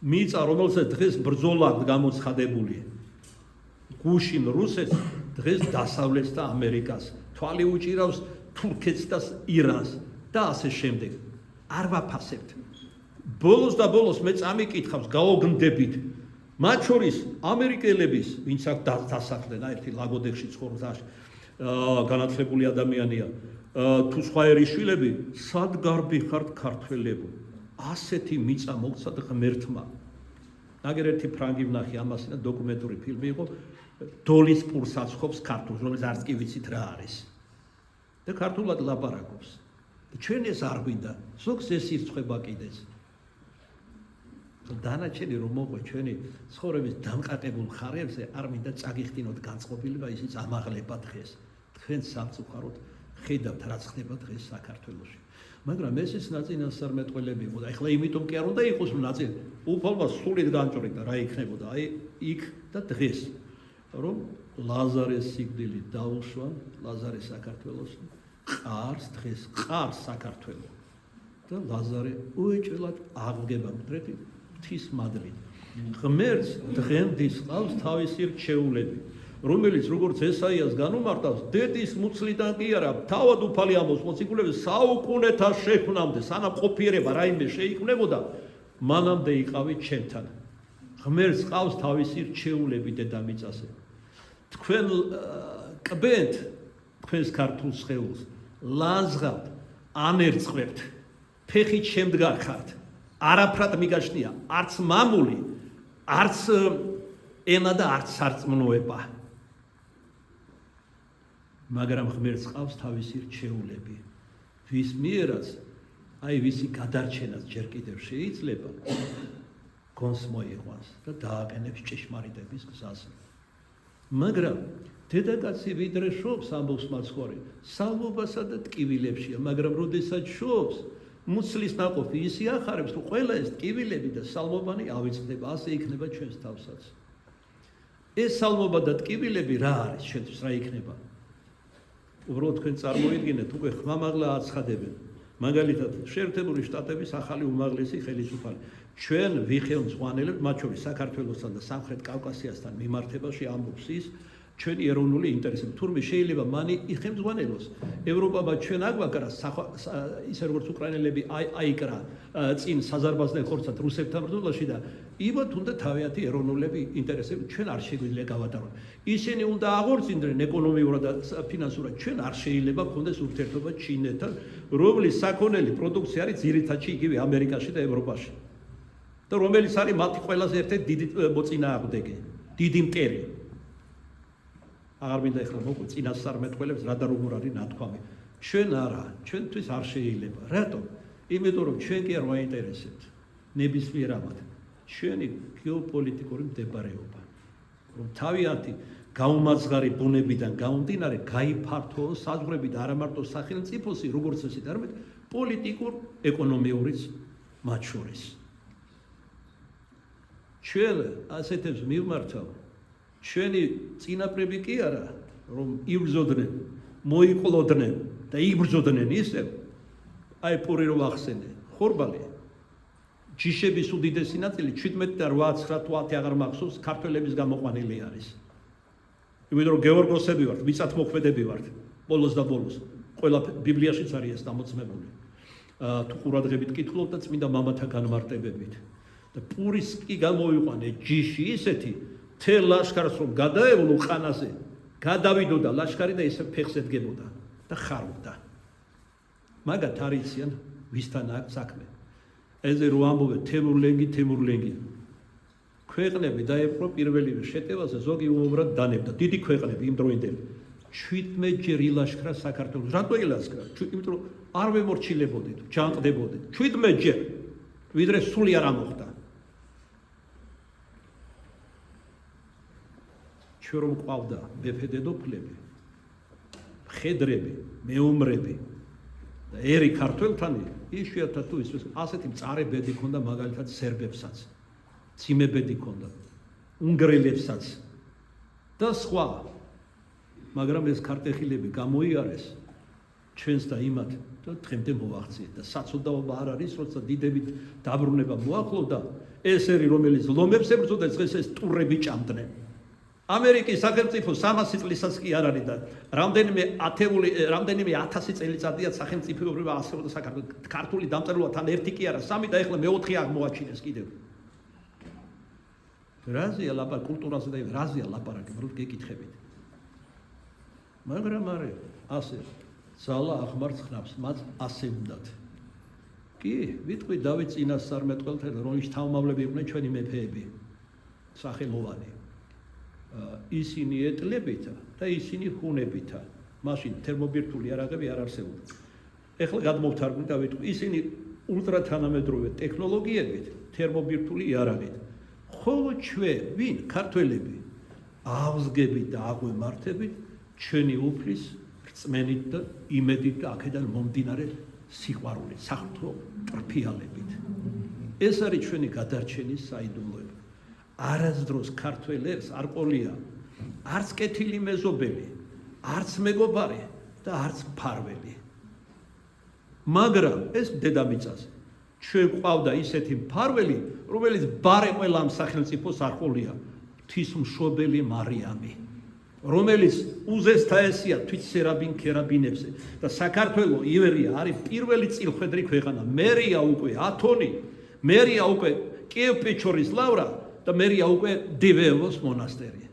მიწა რომელსაც დღეს ბრძოლად გამოცხადებული. გუშინ რუსეთს, დღეს დასავლეთს და ამერიკას, თვალი უჭირავს თურქეთს და ირანს და ასე შემდეგ. არ ვაფასებთ. ბოლოს და ბოლოს მე წამიკითხავს გაოგნდებით. მათ შორის ამერიკელების, ვინც აქ დასახლდნენ, ერთი ლაგოდეხში ცხოვრობს, განათლებული ადამიანია, თუ სხვა ერიშვილები, სად გარბი ხართ ქართველებო? ასეთი მიწა მოგცათ ღმერთმა. ნაგერ ერთი ფრანგი ვნახე ამას და დოკუმენტური ფილმი იყო, დოლის პურს აცხობს ქართულს, რომელიც არც კი ვიცით რა არის. და ქართულად ლაპარაკობს. ჩვენ ეს არ გვინდა, ზოგს ეს ირწყვება კიდეც. დანარჩენი რომ მოყვე ჩვენი ცხოვრების დამყარებულ ხარებზე არ მინდა წაგიხდინოთ განწყობილება, ისიც ამაღლება დღეს. თქვენ სამწუხაროდ ხედავთ რაც ხდება დღეს საქართველოში. მაგრამ ესეც ნაწინასწარმეტყველები იყო და ეხლა იმიტომ კი არ უნდა იყოს ნაწილი. უფალმა სულით განჭრიდა რა იქნებოდა აი იქ და დღეს რომ ლაზარეს სიკვდილი დაუშვა, ლაზარე საქართველოს ყარს დღეს ყარს საქართველო და ლაზარე უეჭველად აღგება მდრეთი ღვთის მადლით. ღმერთს დღემდის ყავს თავისი რჩეულები, რომელიც როგორც ესაიას განუმარტავს, დედის მუცლიდან კი არა, თავად უფალი ამბობს მოციქულებს საუკუნეთა შექმნამდე, სანამ ყოფიერება რაიმე შეიქმნებოდა, მანამდე იყავით ჩემთან. ღმერთს ყავს თავისი რჩეულები დედამიწაზე. თქვენ კბენთ თქვენს ქართულ სხეულს, ლანძღავთ, ანერწყებთ, ფეხით შემდგარ ხართ. არაფრად მიგაშნია, არც მამული, არც ენა და არც სარწმუნოება. მაგრამ ღმერთს ყავს თავისი რჩეულები, ვის მიერაც, აი ვისი გადარჩენაც ჯერ კიდევ შეიძლება, გონს მოიყვანს და დააყენებს ჭეშმარიტების გზაზე. მაგრამ დედაკაცი ვიდრე შობს, ამბობს მაცხვარი, სალმობასა და ტკივილებშია, მაგრამ როდესაც შობს, მუცლის ნაყოფი ისი ახარებს, თუ ყველა ეს ტკივილები და სალმობანი ავიწყდება, ასე იქნება ჩვენს თავსაც. ეს სალმობა და ტკივილები რა არის ჩვენთვის, რა იქნება? უბრალოდ თქვენ წარმოიდგინეთ, უკვე ხმამაღლა აცხადებენ. მაგალითად, შეერთებული შტატების ახალი უმაღლესი ხელისუფალი. ჩვენ ვიხელმძღვანელებთ, მათ შორის საქართველოსთან და სამხრეთ კავკასიასთან მიმართებაში ამბობს ის, ჩვენი ეროვნული ინტერესები. თურმე შეიძლება მანი იხელმძღვანელოს. ევროპა ჩვენ აგვაკრა ისე როგორც უკრაინელები აიკრა წინ საზარბაზნელ ხორცად რუსებთან ბრძოლაში და იბათ უნდა თავიანთი ეროვნულები ინტერესები ჩვენ არ შეგვიძლია გავატაროთ. ისინი უნდა აღორძინდნენ ეკონომიურად და ფინანსურად. ჩვენ არ შეიძლება გქონდეს ურთიერთობა ჩინეთთან, რომლის საქონელი პროდუქცია არის ძირითადში იგივე ამერიკაში და ევროპაში. და რომელიც არის მათი ყველაზე ერთ-ერთი დიდი მოწინააღმდეგე, დიდი მტერი. აღარ მინდა ეხლა მოყვე წინასწარმეტყველებს რა და როგორ არის ნათქვამი. ჩვენ არა, ჩვენთვის არ შეიძლება. რატომ? იმიტომ რომ ჩვენ კი არ ვაინტერესებთ ნებისმიერ ამად. ჩვენი გეოპოლიტიკური მდებარეობა. რომ თავიანთი გაუმაძღარი ბუნებიდან გამომდინარე გაიფართოოს საზღვრები და არა მარტო სახელმწიფოსი, როგორც ესეთ, არამედ პოლიტიკურ ეკონომიურიც მათ შორის. ჩვენ ასეთებს მივმართავ. ჩვენი წინაპრები კი არა, რომ იბრძოდნენ, მოიკლოდნენ და იბრძოდნენ ისევ, აი პური რომ ახსენე, ხორბალი, ჯიშების უდიდესი ნაწილი 17 და 8, 9, 10 აღარ მახსოვს, ქართველების გამოყვანილი არის. იმიტომ რომ გეორგოსები ვართ, მიწათმოქმედები ვართ, ბოლოს და ბოლოს. ყველა ბიბლიაშიც არის ეს დამოწმებული. თუ ყურადღებით კითხულობ და წმინდა მამათა განმარტებებით. და პურის კი გამოვიყვანე ჯიში ისეთი თელ ლაშქარს რომ გადაევლო ყანაზე, გადავიდოდა ლაშქარი და ისე ფეხს ედგებოდა და ხარობდა. მაგათ არიციან ვისთან აქვს საქმე. ეზე რო ამბობენ თემურლენგი. ქვეყნები დაეპყრო პირველივე შეტევაზე, ზოგი უბრალოდ დანებდა. დიდი ქვეყნები იმ დროინდელი 17 ჯერ ილაშქრა საქართველოს. რატო ილაშქრა? იმიტომ რომ არ ვემორჩილებოდით, ჯანყდებოდით. 17 ჯერ. ვიდრე სული არ ამოხდა. ჩვენ რომ ყავდა მეფე დედოფლები, მხედრები, მეომრები და ერი ქართველთანი იშვიათად თუ ის ასეთი მწარე ბედი ქონდა მაგალითად სერბებსაც, მძიმე ბედი ქონდა, უნგრელებსაც და სხვა. მაგრამ ეს ქართეხილები გამოიარეს ჩვენს და იმათ და დღემდე მოაღწიეთ და საწოდაობა არ არის, როცა დიდებით დაბრუნება მოახლოვდა, ეს ერი რომელიც ლომებს ებრძოდა, დღეს ეს ტურები ჭამდნენ. ამერიკის სახელმწიფო 300 წლისას კი არ არის და რამდენიმე 1000 წელიწადია სახელმწიფოებრივ არსებობდა საქართველოს. ქართული დამწერლობა თან ერთი კი არა, 3 და ეხლა მეოთხე აღმოაჩინეს კიდევ. რაზეა ლაპარაკი კულტურაზე და რაზეა ლაპარაკი, რომ გეკითხებით. მაგრამ არა, ასე ძალა აღმარცხნავს, მას ასე უნდათ. კი, ვიტყვი დავით წინასწარმეტყველთან, რომლის თავმავლები იყვნენ ჩვენი მეფეები, სახელოვანი. ისინი ეტლებითა და ისინი ხუნებითა. მაშინ თერმობირთული იარაღები არ არსებობდა. ეხლა გადმოვთარგმნით და ვიტყვი, ისინი ულტრათანამედროვე ტექნოლოგიებით, თერმობირთული იარაღით. ხოლო ჩვენ, ვინ, ქართველები, ავსგებით და აღვემართებით ჩვენი უფლის რწმენით და იმედით და აქედან მომდინარე სიყვარულით, საღვთო ტრფიალებით. ეს არის ჩვენი გადარჩენის საიდუმლოება. არასდროს ქართველებს არ ყოლია არც კეთილი მეზობელი, არც მეგობარი და არც მფარველი. მაგრამ ეს დედამიწაზე ჩვენ ყავდა ისეთი მფარველი, რომელიც ბარე ყველა ამ სახელმწიფოს არ ყოლია, ღვთისმშობელი მარიამი, რომელიც უზესთა ესია თვით სერაბინ ქერაბინებზე და საქართველო ივერია არის პირველი წილხვედრი ქვეყანა. მერია უკვე ათონი, მერია უკვე კიევ-პეჩორის ლავრა და მერია უკვე დივეევოს მონასტერი.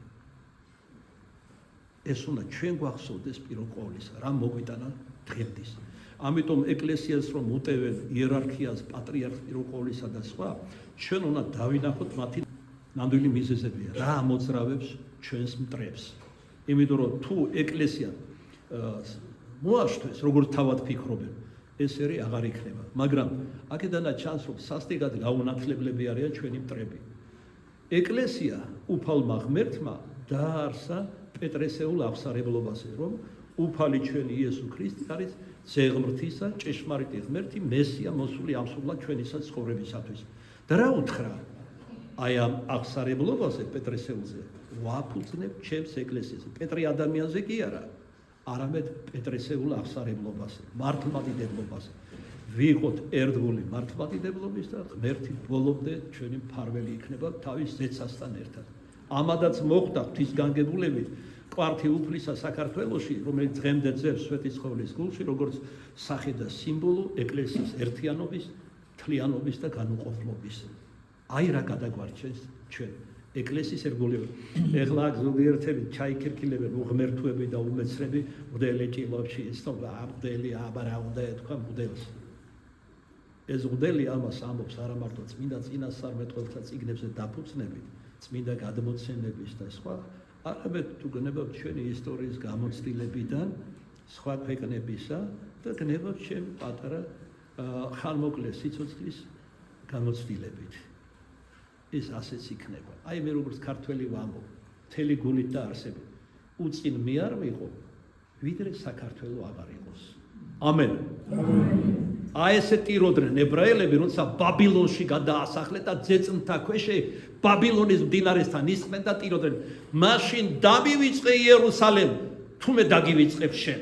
ეს უნდა ჩვენ გვახსოვდეს პირველ ყოვლისა, რა მოგვიტანა დღემდის. ამიტომ ეკლესიას რომ უტევენ იერარქიას, პატრიარქს პირველ ყოვლისა და სხვა, ჩვენ უნდა დავინახოთ მათი ნამდვილი მიზეზებია, რა ამოძრავებს ჩვენს მტრებს. იმიტომ რომ თუ ეკლესია მოაშთვეს, როგორც თავად ფიქრობენ, ეს ერი აღარ იქნება. მაგრამ აქედანაც ჩანს, რომ სასტიკად გაუნათლებლები არიან ჩვენი მტრები. ეკლესია უფალმა ღმერთმა დაარსა პეტრესეულ აღსარებლობაზე, რომ უფალი ჩვენი იესო ქრისტე არის ზეღმრთისა, ჭეშმარიტი ღმერთი, მესია მოსული ამსულა ჩვენისა ცხოვრებისათვის. და რა უთხრა? აი ამ აღსარებლობაზე პეტრესეულზე ვაფუძნებ ჩემს ეკლესიას. პეტრე ადამიანზე კი არა, არამედ პეტრესეულ აღსარებლობაზე, მართლმადიდებლობაზე. ვიყოთ ერთგული მართლმადიდებლობის და ღმერთი ბოლომდე ჩვენი მფარველი იქნება თავის ზეცასთან ერთად. ამადაც მოხდა ღვთისგანგებულებით კვართი უფლისა საქართველოში, რომელიც დღემდე ძევს სვეტიცხოვლის გულში, როგორც სახე და სიმბოლო ეკლესიის ერთიანობის, თლიანობის და განუყოფლობის. აი რა გადაგვარჩენს ჩვენ ეკლესიის ერგოლები. ეხლა ზოგიერთები ჩაიქერქილებენ უღმერთოები და უმეცრები მღვდელი ჭილებში, მღვდელი აბარა უნდა ეთქვა მღვდელს. ეს მღვდელი ამას ამბობს არა მარტო წმინდა წინასწარმეტყველთა წიგნებზე დაფუძნებით, წმინდა გადმოცემების და სხვა, არამედ თუ გნებავთ ჩვენი ისტორიის გამოცდილებიდან, სხვა ქვეყნებისა და გნებავთ ჩემ პატარა ხანმოკლე სიცოცხლის გამოცდილებით. ეს ასეც იქნება. აი მე როგორც ქართველი ვამბობ, მთელი გულით და არსებით, უწინ მე არ ვიყო, ვიდრე საქართველო აღარ იყოს. ამენ. აი ესე ტიროდნენ ებრაელები, როცა ბაბილონში გადაასახლეს და ძეწმთა ქვეშე ბაბილონის მდინარესთან ისხდნენ და ტიროდნენ. მაშინ დამივიწყე იერუსალემ, თუმე დაგივიწყებ შენ.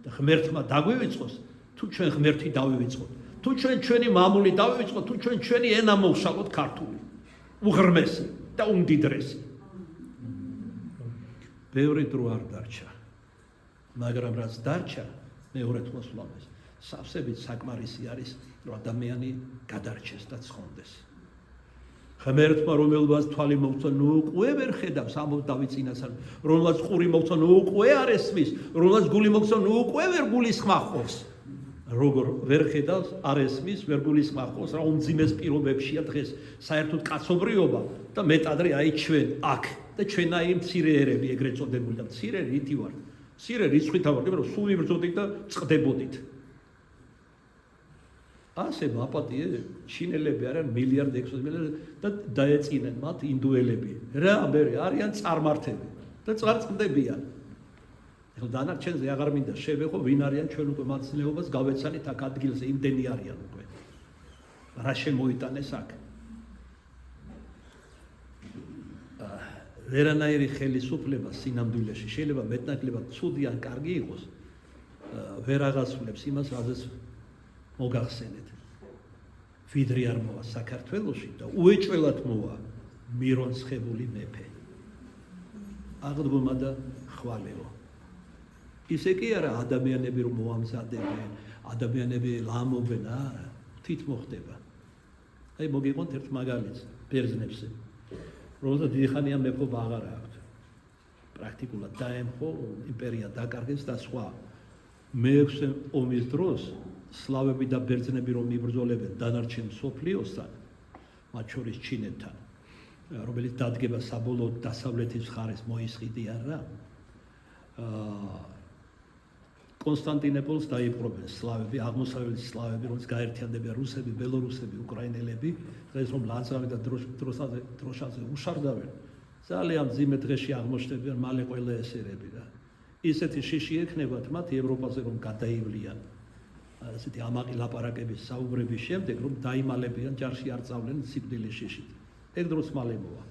და ღმერთმა დაგვივიწყოს, თუ ჩვენ ღმერთი დავივიწყოთ. თუ ჩვენ ჩვენი მამული დავივიწყოთ, თუ ჩვენ ჩვენი ენა მოვშალოთ ქართული. უღრმესი და უმდიდრესი. ბევრი დრო არ დარჩა. მაგრამ რაც დარჩა, მეორედ მოსვლამეს. სავსებით საკმარისი არის, რომ ადამიანი გადარჩეს და ცხონდეს. ღმერთმა რომელმაც თვალი მოვწვა, ნუ უკვე ვერ ხედავს, ამბობს დავით წინასწარ, რომელმაც ყური მოვწვა, ნუ უკვე არ ესმის, რომელმაც გული მოვწვა, ნუ უკვე ვერ გულისხმახობს. როგორ ვერ ხედავს, არ ესმის, ვერ გულისხმახობს, რა უმძიმეს პირობებშია დღეს საერთოდ კაცობრიობა და მეტადრე აი ჩვენ აქ და ჩვენაირი მცირე ერები ეგრეთ წოდებული და მცირე რითი ვართ. მცირე რიცხვით ვართ, მაგრამ სულ იბრძოდით და წყდებოდით. ასე მაპატიე ჩინელები არიან მილიარდ 600 მილიარდ და დაეწინნენ მათ ინდუელები. რა მე არიან წარმართები და წარწყდებიან. ეხლა დანარჩენზე აღარ მინდა შევეღო, ვინ არიან ჩვენ უკვე მაცნეობას გავეცანით აქ ადგილზე, იმდენი არიან უკვე. რა შემოიტანეს აქ? ვერანაირი ხელისუფლება სინამდვილეში შეიძლება მეტნაკლებად ცუდი ან კარგი იყოს, ვერ აღასრულებს იმას, რაზეც მოგახსენეთ. ვიდრე არ მოვა საქართველოში და უეჭველად მოვა მირონცხებული მეფე. აღდგომა და ხვალეო. ისე კი არა ადამიანები რომ მოამზადებენ, ადამიანები ლამობენ, არა, თვით მოხდება. აი მოგიყვანთ ერთ მაგალითს ბერძნებზე. რომელსაც დიდხანია მეფობა აღარ აქვს. პრაქტიკულად დაემხო, იმპერია დაკარგეს და სხვა. მეექვსე ომის დროს სლავები და ბერძნები რომ იბრძოლებენ დანარჩენ მსოფლიოსთან, მათ შორის ჩინეთთან, რომელიც დადგება საბოლოოდ დასავლეთის მხარეს მოისყიდიან რა. კონსტანტინოპოლს დაიპყრობენ სლავები, აღმოსავლეთის სლავები, რომელიც გაერთიანდებიან რუსები, ბელორუსები, უკრაინელები, დღეს რომ ლანძღავი და დროშაზე უშარდავენ, ძალიან მძიმე დღეში აღმოჩნდებიან მალე ყველა ესერები და ისეთი შიში ექნებათ მათ ევროპაზე რომ გადაივლიან. ესეთი ამაყი ლაპარაკების საუბრების შემდეგ რომ დაიმალებიან, ჯარში არ წავლენ სიკვდილის შიშით. ეგ დროს მალე მოვა.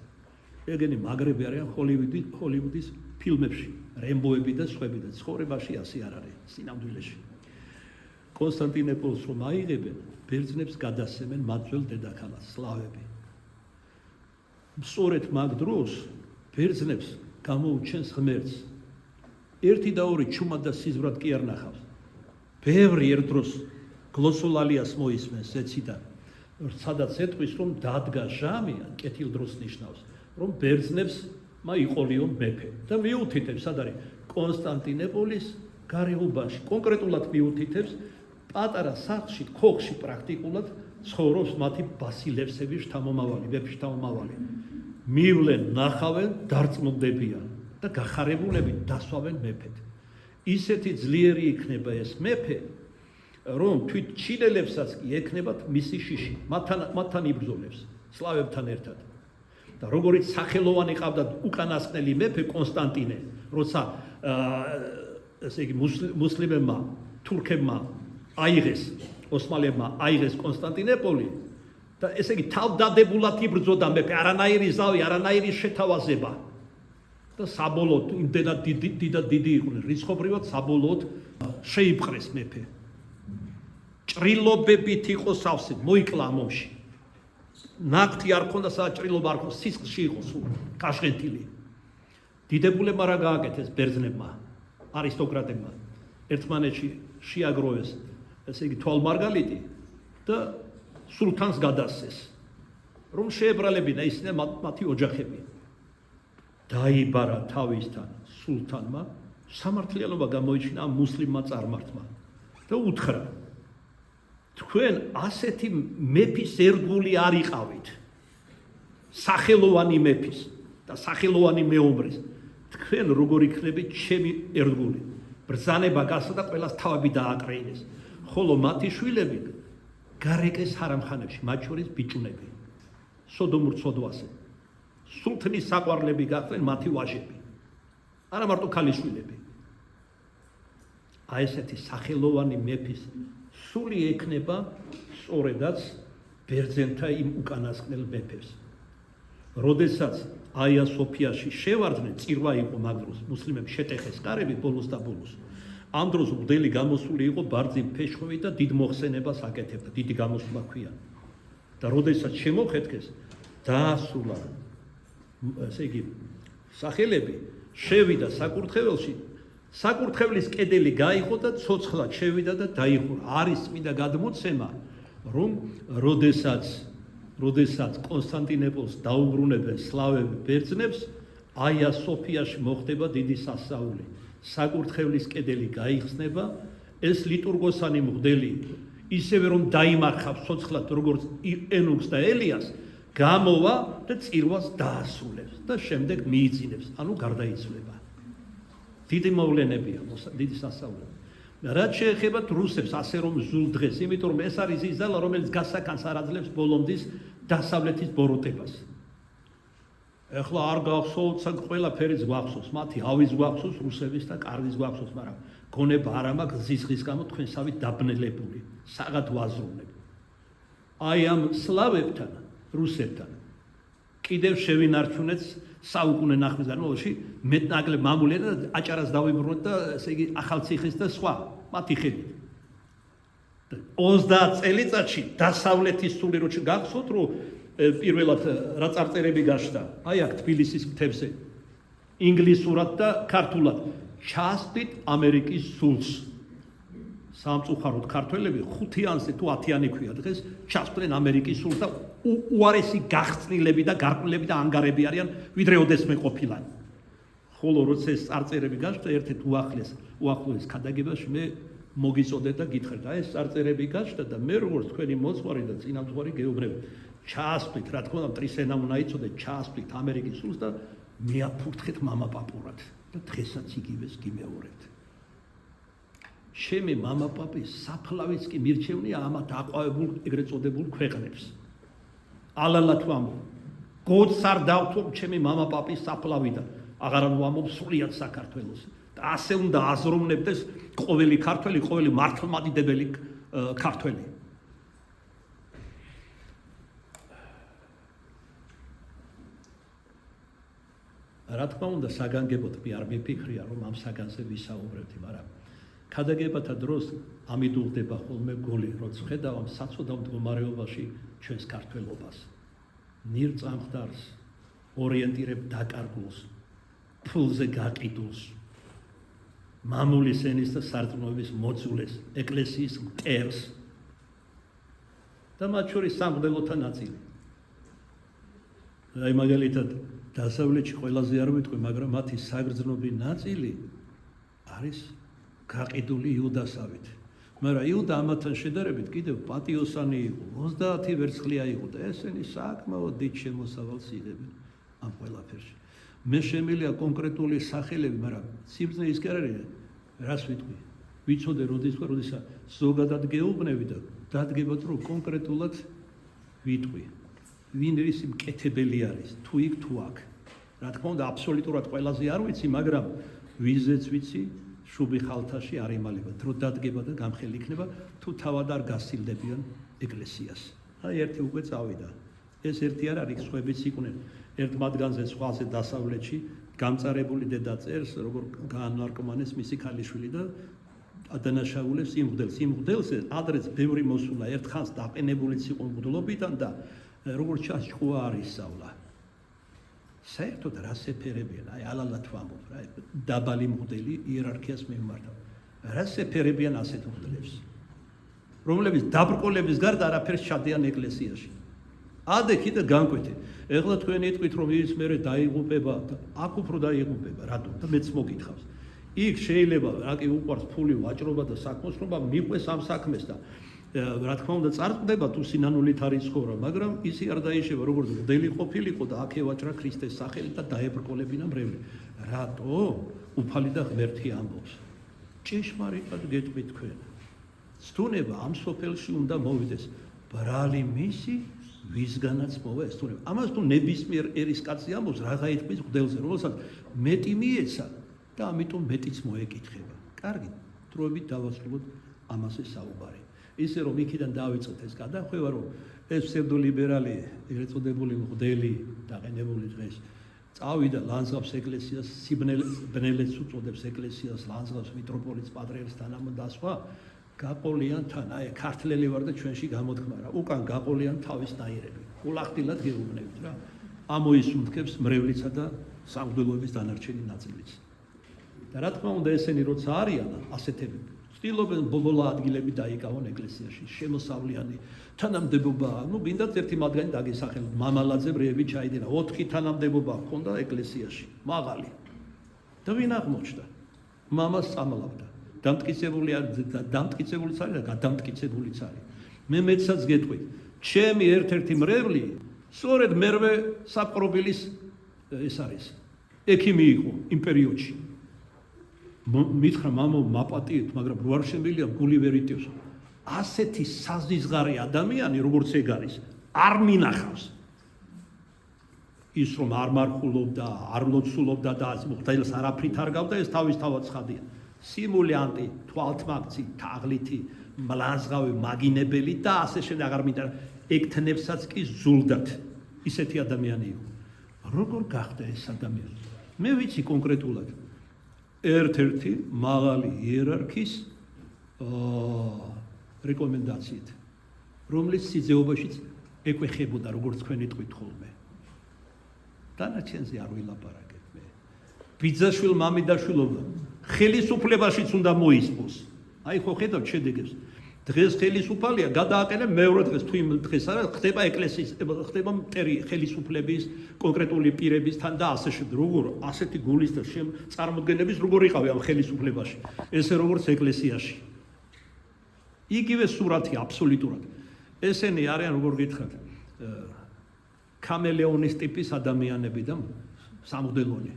ეგენი მაგრები არიან ჰოლივუდის ფილმებში, რემბოები და სხვები და ცხოვრებაში ასე არ არის სინამდვილეში. კონსტანტინოპოლს რომ აიღებენ, ბერძნებს გადასცემენ მათ ძველ დედაქალაქს, სლავები. სწორედ მაგ დროს ბერძნებს გამოუჩენს ღმერთს. ერთი და ორი ჩუმად და სიზვრად კი არ ნახავს. ბევრი ერთ დროს გლოსოლალიას მოისმენს ეციდან, სადაც ეტყვის რომ დადგა ჟამი, კეთილ დროს ნიშნავს, რომ ბერძნებს იყოლიო მეფე და მიუთითებს, სად არის კონსტანტინოპოლის გარეუბანში, კონკრეტულად მიუთითებს პატარა სახლში, ქოხში პრაქტიკულად ცხოვრობს მათი ბასილევსების შთამომავალი, მეფის შთამომავალი. მივლენ, ნახავენ, დარწმუნდებიან და გახარებულები დასვავენ მეფედ. ისეთი ძლიერი იქნება ეს მეფე, რომ თვით ჩინელებსაც კი ექნებათ მისი შიში, მათთან იბრძოლებს, სლავებთან ერთად. და როგორიც სახელოვანი ყავდა უკანასკნელი მეფე კონსტანტინე, როცა ესე იგი მუსლიმებმა, თურქებმა აიღეს, ოსმალებმა აიღეს კონსტანტინოპოლი და ესე იგი თავდადებულად იბრძოდა მეფე, არანაირი ზავი, არანაირი შეთავაზება. და საბოლოოდ იმდენად დიდი იყვნენ, რისხობრივად საბოლოოდ შეიპყრეს მეფე. ჭრილობებით იყო სავსე, მოიკლა ამ ომში. ნაკვთი არ ქონდა, სადაც ჭრილობა არ ქონდა, სისხლში იყო სულ გაშღენტილი. დიდებულებმა რა გააკეთეს ბერძნებმა, არისტოკრატებმა, ერთმანეთში შეაგროვეს, ესე იგი თვალმარგალიტი და სულთანს გადასცეს, რომ შეებრალებინა ისინი მათი ოჯახები. დაიბარა თავისთან სულთანმა, სამართლიანობა გამოიჩინა ამ მუსლიმმა წარმართმა და უთხრა, თქვენ ასეთი მეფის ერთგული არ იყავით, სახელოვანი მეფის და სახელოვანი მეომრის, თქვენ როგორ იქნებით ჩემი ერთგული, ბრძანება გასცა და ყველას თავები დააკრეინეს, ხოლო მათი შვილები გარეკეს ჰარამხანებში, მათ შორის ბიჭუნები, სოდომურ ცოდვაზე. სულთნის საყვარლები გახდნენ მათი ვაჟები, არა მარტო ქალიშვილები. აი ესეთი სახელოვანი მეფის სული ექნება სწორედაც ბერძენთა იმ უკანასკნელ მეფეს. როდესაც აია სოფიაში შევარდნენ, წირვა იყო მაგ დროს, მუსლიმებს შეტეხეს კარები ბოლოს და ბოლოს. ამ დროს მღვდელი გამოსული იყო ბარძიმ ფეშხოვი და დიდ მოხსენებას აკეთებდა, დიდი გამოსვლა ჰქვია. და როდესაც შემოხეთქეს, დაასრულა ესე იგი სახელები, შევიდა საკურთხეველში, საკურთხევლის კედელი გაიხო და ცოცხლად შევიდა და დაიხურა. არის წმინდა გადმოცემა, რომ როდესაც კონსტანტინოპოლს დაუბრუნებენ სლავები ბერძნებს, აია სოფიაში მოხდება დიდი სასწაული. საკურთხევლის კედელი გაიხსნება, ეს ლიტურგოსანი მღვდელი ისევე რომ დაიმარხავს ცოცხლად როგორც ენუქს და ელიას, გამოვა და წირვას დაასრულებს და შემდეგ მიიძინებს, ანუ გარდაიცვლება. დიდი მოვლენებია, დიდი სასწაულები. რაც შეეხება რუსებს, ასე რომ ზულ დღეს, იმიტომ რომ ეს არის ის ძალა, რომელიც გასაკანს არ აძლევს ბოლომდის დასავლეთის ბოროტებას. ეხლა არ გახსოვთ ყველაფერიც გვახსოვს, მათი ავის გვახსოვს, რუსების და კარგის გვახსოვს, მაგრამ გონება არ მაქვს ზისხის გამო თქვენსავით დაბნელებული, საღად ვაზროვნებ. აი ამ სლავებთან, რუსებთან კიდევ შევინარჩუნეთ საუკუნე ნახმის განმავლობაში მეტნაკლებ მამული და აჭარას დავიბრუნოთ და ესე იგი ახალციხის და სხვა მათი ხედით. 30 წელიწადში დასავლეთის სული რო გახსოვთ, რომ პირველად რა წარწერები გაშდა, აი აქ თბილისის მთებზე ინგლისურად და ქართულად ჩასდით ამერიკის სულს. სამწუხაროდ ქართველები 5-იანზე თუ 10-იანი ქვია დღეს ჩასდნენ ამერიკის სულს და უარესი გახსნილები და გარყვნილები და ანგარები არიან ვიდრე ოდესმე ყოფილან. ხოლო როცა ეს წარწერები გაშდა ერთ-ერთ უახლოეს ქადაგებაში მე მოგიწოდეთ და გითხრით, აი ეს წარწერები გაშდა და მე როგორც თქვენი მოძღვარი და წინამძღვარი გეუბნები, ჩაასვლით, რა თქმა უნდა, მტრისენა უნდა იცოდეთ, ჩაასვლით ამერიკის სულს და მეაფურთხეთ მამაპაპურად და დღესაც იგივეს გიმეორებთ. ჩემი მამაპაპის საფლავიც კი მირჩევნია ამათ აყვავებულ ეგრეთ წოდებულ ქვეყნებს. ალალათ ვამბობ, გოდს არ დავთვალ ჩემი მამაპაპის საფლავიდან, აღარ ვამბობ სრულიად საქართველოს. და ასე უნდა აზროვნებდეს ყოველი ქართველი, ყოველი მართლმადიდებელი ქართველი. რა თქმა უნდა, საგანგებოდ მე არ მიფიქრია, რომ ამ საგანზე ვისაუბრებთ, მაგრამ ქადაგებათა დროს ამიდულდება ხოლმე გული, როცა ხედავ ამ საცოდავ მდგომარეობაში ჩვენს ქართველობას. ნირწამხდარს, ორიენტირებ დაკარგულს, ფულზე გაყიდულს, მამულის ენის და სარწმუნოების მოძულეს, ეკლესიის მტერს და მათ შორის სამღვდელოთა ნაწილი. აი მაგალითად დასავლეთში ყველაზე არ ვიტყვი, მაგრამ მათი საგრძნობი ნაწილი არის გაყიდული იუდასავით. მაგრამ იუდა ამათთან შედარებით კიდევ პატიოსანი იყო, 30 ვერცხლია იყო და ესენი საკმაოდ დიდ შემოსავალს იღებენ ამ ყველაფერში. მე შემიძლია კონკრეტული სახელები, მაგრამ სიბრძნე ის კი არ არის, რას ვიტყვი. ვიცოდე როდის ზოგადად გეუბნები და დადგებათ, რომ კონკრეტულად ვიტყვი. ვინ ის მკეთებელი არის, თუ იქ თუ აქ. რა თქმა უნდა, აბსოლუტურად ყველაზე არ ვიცი, მაგრამ ვიზეც ვიცი, შუბი ხალთაში არ იმალება. დრო დადგება და გამხელი იქნება, თუ თავად არ გასცილდებიან ეკლესიას. აი ერთი უკვე წავიდა. ეს ერთი არ არის, სხვებიც იყვნენ. ერთ მათგანზე სხვაზე დასავლეთში გამწარებული დედა წერს, როგორ გაანარკომანეს მისი ქალიშვილი და ადანაშაულებს სიმღვდელს. სიმღვდელზე ადრეც ბევრი მოსულა, ერთხანს დაყენებულიც იყო მღვდლობიდან და როგორც ჩასჭყვა არ ისწავლა. საერთოდ რა სეფერებიან, აი ალალათ ვამბობ რა, დაბალი მღვდელი იერარქიას მიმართავ. რა სეფერებიან ასეთ მღვდლებს, რომლებიც დაბრკოლების გარდა არაფერს ჩადიან ეკლესიაში. ადე კიდე განკვეთე. ეხლა თქვენ იტყვით, რომ ის მერე დაიღუპება, აქ უფრო დაიღუპება, რატომ? და მეც მოგითხავს. იქ შეიძლება რა კი უყვარს ფული, ვაჭრობა და საქმოსნობა, მიყვეს ამ საქმეს და რა თქმა უნდა წარწყდება თუ სინანულით არის ცხოვრა, მაგრამ ისი არ დაიშება, როგორც მღვდელი ყოფილიყო და აქ ევაჭრა ქრისტეს სახელით და დაებრკოლებინა მრევლი. რატო? უფალი და ღმერთი ამბობს. ჭეშმარიტად გეტყვით თქვენ. სტუნება ამ სოფელში უნდა მოვიდეს. ბრალი მისი ვისგანაც მოვა ეს თუნება. ამას თუ ნებისმიერ ერის კაცი ამბობს, რაღა იტყვის მღვდელზე, რომელსაც მეტი მიეცა და ამიტომ მეტიც მოეკითხება. კარგი, დროებით დავასრულოთ ამაზე საუბარი. ისე რომ იქიდან დავიწყოთ ეს გადახვევა, რომ ეს ფსევდოლიბერალი, ეგრეთ წოდებული მღვდელი დაყენებული დღეს წავიდა ლანძღავს ეკლესიას, სიბნელეც უწოდებს ეკლესიას, ლანძღავს მიტროპოლიტს, პატრიარქს თანამდებობს და სხვა. გაყოლიან თან, აი ქართლელი ვარ და ჩვენში გამოთქმარა. უკან გაყოლიან თავისნაირები. ულახდილად გეუბნებით რა. ამოისუნთქებს მრევლისა და სამღვდელოების დანარჩენი ნაწილიც. და რა თქმა უნდა ესენი როცა არიან ასეთები, ცდილობენ ბოლო ადგილები დაიკავონ ეკლესიაში, შემოსავლიანი თანამდებობა, ну გინდათ ერთი მათგანი დაგესახელოთ, მამალაძე ბრეები ჩაიდინა, 4 თანამდებობა ჰქონდა ეკლესიაში, მაღალი. და ვინ აღმოჩნდა? მამას წამალავდა. დამტკიცებულიც არის და გადამტკიცებულიც არის. მე მეცაც გეტყვი, ჩემი ერთ-ერთი მრევლი, სწორედ მერვე საპყრობილის ეს არის, ექიმი იყო იმ პერიოდში. მითხრა მამო მაპატიეთ, მაგრამ რო არ შემიძლია გული ვერ იტევს. ასეთი საზიზღარი ადამიანი, როგორც ეგ არის, არ მინახავს. ის რომ არ მარხულობდა, არ ლოცულობდა და მღვდელს არაფრით არ გავდა, ეს თავისთავად ცხადია. სიმულიანტი, თვალთმაქცი, თაღლითი, მლაზღავი, მაგინებელი და ასე შემდეგ აღარ მინდა ეკთნებსაც კი ზულდათ. ისეთი ადამიანი იყო. როგორ გახდა ეს ადამიანი? მე ვიცი კონკრეტულად ერთ-ერთი მაღალი იერარქის რეკომენდაციით, რომლის სიძეობაშიც ეკვეხებოდა, როგორც თქვენი თქვით ხოლმე. დანარჩენზე არ ვილაპარაკებ მე. ბიძაშვილ მამიდაშვილობა ხელისუფლებაშიც უნდა მოისპოს. აი ხო ხედავთ შედეგებს. დღეს ხელისუფალია, გადააყენე მეორე დღეს თუ იმ დღეს არა ხდება ეკლესიის, ხდება მტერი ხელისუფლების, კონკრეტული პირებისთან და ასე შემდეგ. როგორ ასეთი გულის და წარმოდგენების როგორ იყავი ამ ხელისუფლებაში, ესე როგორც ეკლესიაში. იგივე სურათი აბსოლუტურად. ესენი არიან როგორ გითხრათ, კამელეონის ტიპის ადამიანები და სამღვდელონი.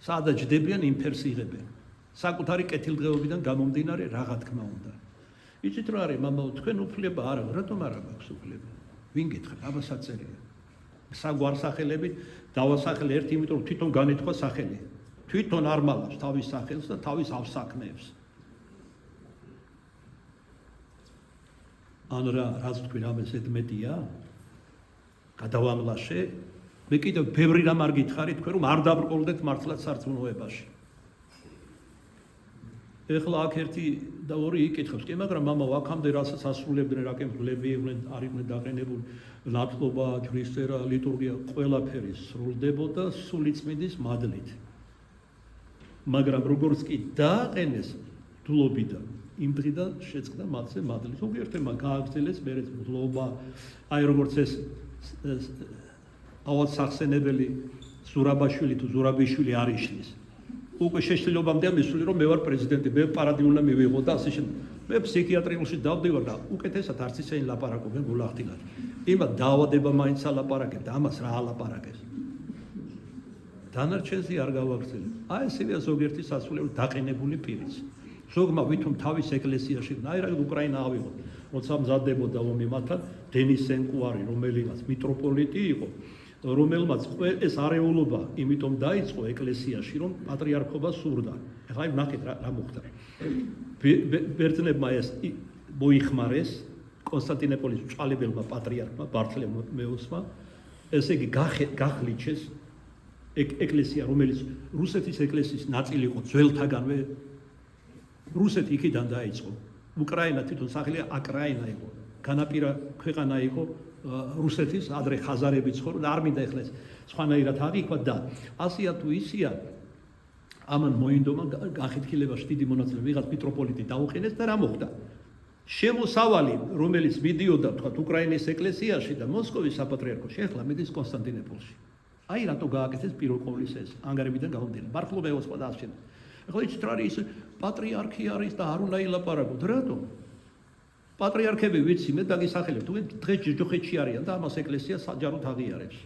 სადაც ჯდებიან იმფერს იღებენ. საკუთარი კეთილდღეობიდან გამომდინარე რაღა თქმა უნდა. იცით რა არის მამაო, თქვენ უფლება არა, რატომ არ აქვს უფლება? ვინ გითხრა, აბა საწერია. საგვარ სახელებით დავასახელე ერთი, იმიტომ რომ თვითონ განეთქვა სახელი. თვითონ არ მალავს თავის სახელს და თავის ავსაქმეებს. ან რაც თქვი რამე ზედმეტია? გადავამლაშე? მე კიდევ ბევრი რამ არ გითხარით თქვენ რომ არ დაბრკოლდეთ მართლაც სარწმუნოებაში. ეხლა აქ ერთი და ორი იკითხებს, კი, მაგრამ მამაო, აქამდე რასაც ასრულებდნენ, რა კემპლები იყვნენ, არ იყვნენ დაყენებული, ნათლობა, ჯვრისწერა, ლიტურგია, ყველაფერი სრულდებოდა სულიწმინდის მადლით. მაგრამ როგორც კი დააყენეს დლობიდან, იმ დღიდან შეწყდა მათზე მადლი. ზოგიერთმა გააგრძელეს მერე დლობა, აი როგორც ეს ავად სახსენებელი ზურაბაშვილი თუ ზურაბიშვილი არ იშლის. უკვე შეშლილობამდე მისული რომ მე ვარ პრეზიდენტი, მე პარადი უნდა მივიღო და ასე შემდეგ. მე ფსიქიატრიულში დავდივარ და უკეთესად არც ისინი ლაპარაკობენ გულახდილად. იმათ დაავადება მაინც ალაპარაკებ და ამას რა ალაპარაკეს. დანარჩენზე არ გავაგრძელებ. აი ესეა ზოგიერთი სასულიერო დაყენებული პირიც. ზოგმა ვითომ თავის ეკლესიაში, აი რა უკრაინა ავიღო, როცა მზადდებოდა ომი მათთან, დენის სენკუარი, რომელიღაც მიტროპოლიტი იყო. რომელმაც ეს არეულობა იმიტომ დაიწყო ეკლესიაში, რომ პატრიარქობა სურდა. ეხლა ნახეთ რა მოხდა. ბერძნებმა ეს მოიხმარეს კონსტანტინოპოლის მწვალებელმა პატრიარქმა ბართლემ მეოსმა, ესე იგი გახლიჩეს ეკლესია, რომელიც რუსეთის ეკლესიის ნაწილი იყო ძველთაგანვე. რუსეთი იქიდან დაიწყო. უკრაინა თვითონ სახელია აკრაინა იყო. განაპირა ქვეყანა იყო რუსეთის, ადრე ხაზარები ცხოვრობდნენ, არ მინდა ეხლა ეს სხვანაირად აღიქვა და ასია თუ ისია, ამან მოინდომა გახეთქილებაში დიდი მონაწილე ვიღაც მიტროპოლიტი დაუყენეს და რა მოხდა? შემოსავალი, რომელიც მიდიოდა თქვათ უკრაინის ეკლესიაში და მოსკოვის საპატრიარქოში, ეხლა მიდის კონსტანტინოპოლში. აი რატო გააკეთეს პირველ ყოვლის ეს ანგარებიდან გამომდინარე. ბართლომეოს და ასე. ეხლა იცით რა არის, პატრიარქი არის და არ უნდა ილაპარაკოთ, რატო? პატრიარქები ვიცი, მე დაგისახელებ, თუ დღეს ჯოხეთში არიან და ამას ეკლესია საჯაროდ აღიარებს.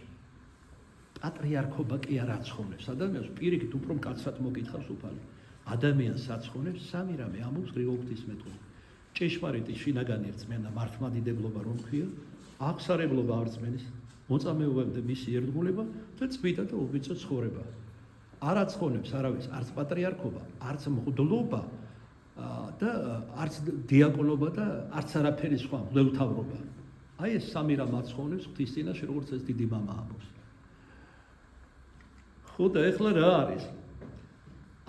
პატრიარქობა კი არ აცხონებს ადამიანს, პირიქით უფრო მკაცრად მოგითხავს უფალი. ადამიანს აცხონებს სამი რამე, ამობს გრიგოლ ღვთისმეტყველო. ჭეშმარიტი შინაგანი რწმენა, მართლმადიდებლობა რომ ქვია, აღსარებლობა არწმენის, მოწამეობამდე მისი ერთგულება და წმინდა და უბიძო ცხოვრება. არ აცხონებს არავის, არც პატრიარქობა, არც მღვდლობა და არც დიაკონობა და არც არაფერი სხვა მღვდელმთავრობა. აი ეს სამი რამ აცხონებს ღვთის წინაშე, როგორც ეს დიდი მამა ამბობს. ხო და ეხლა რა არის?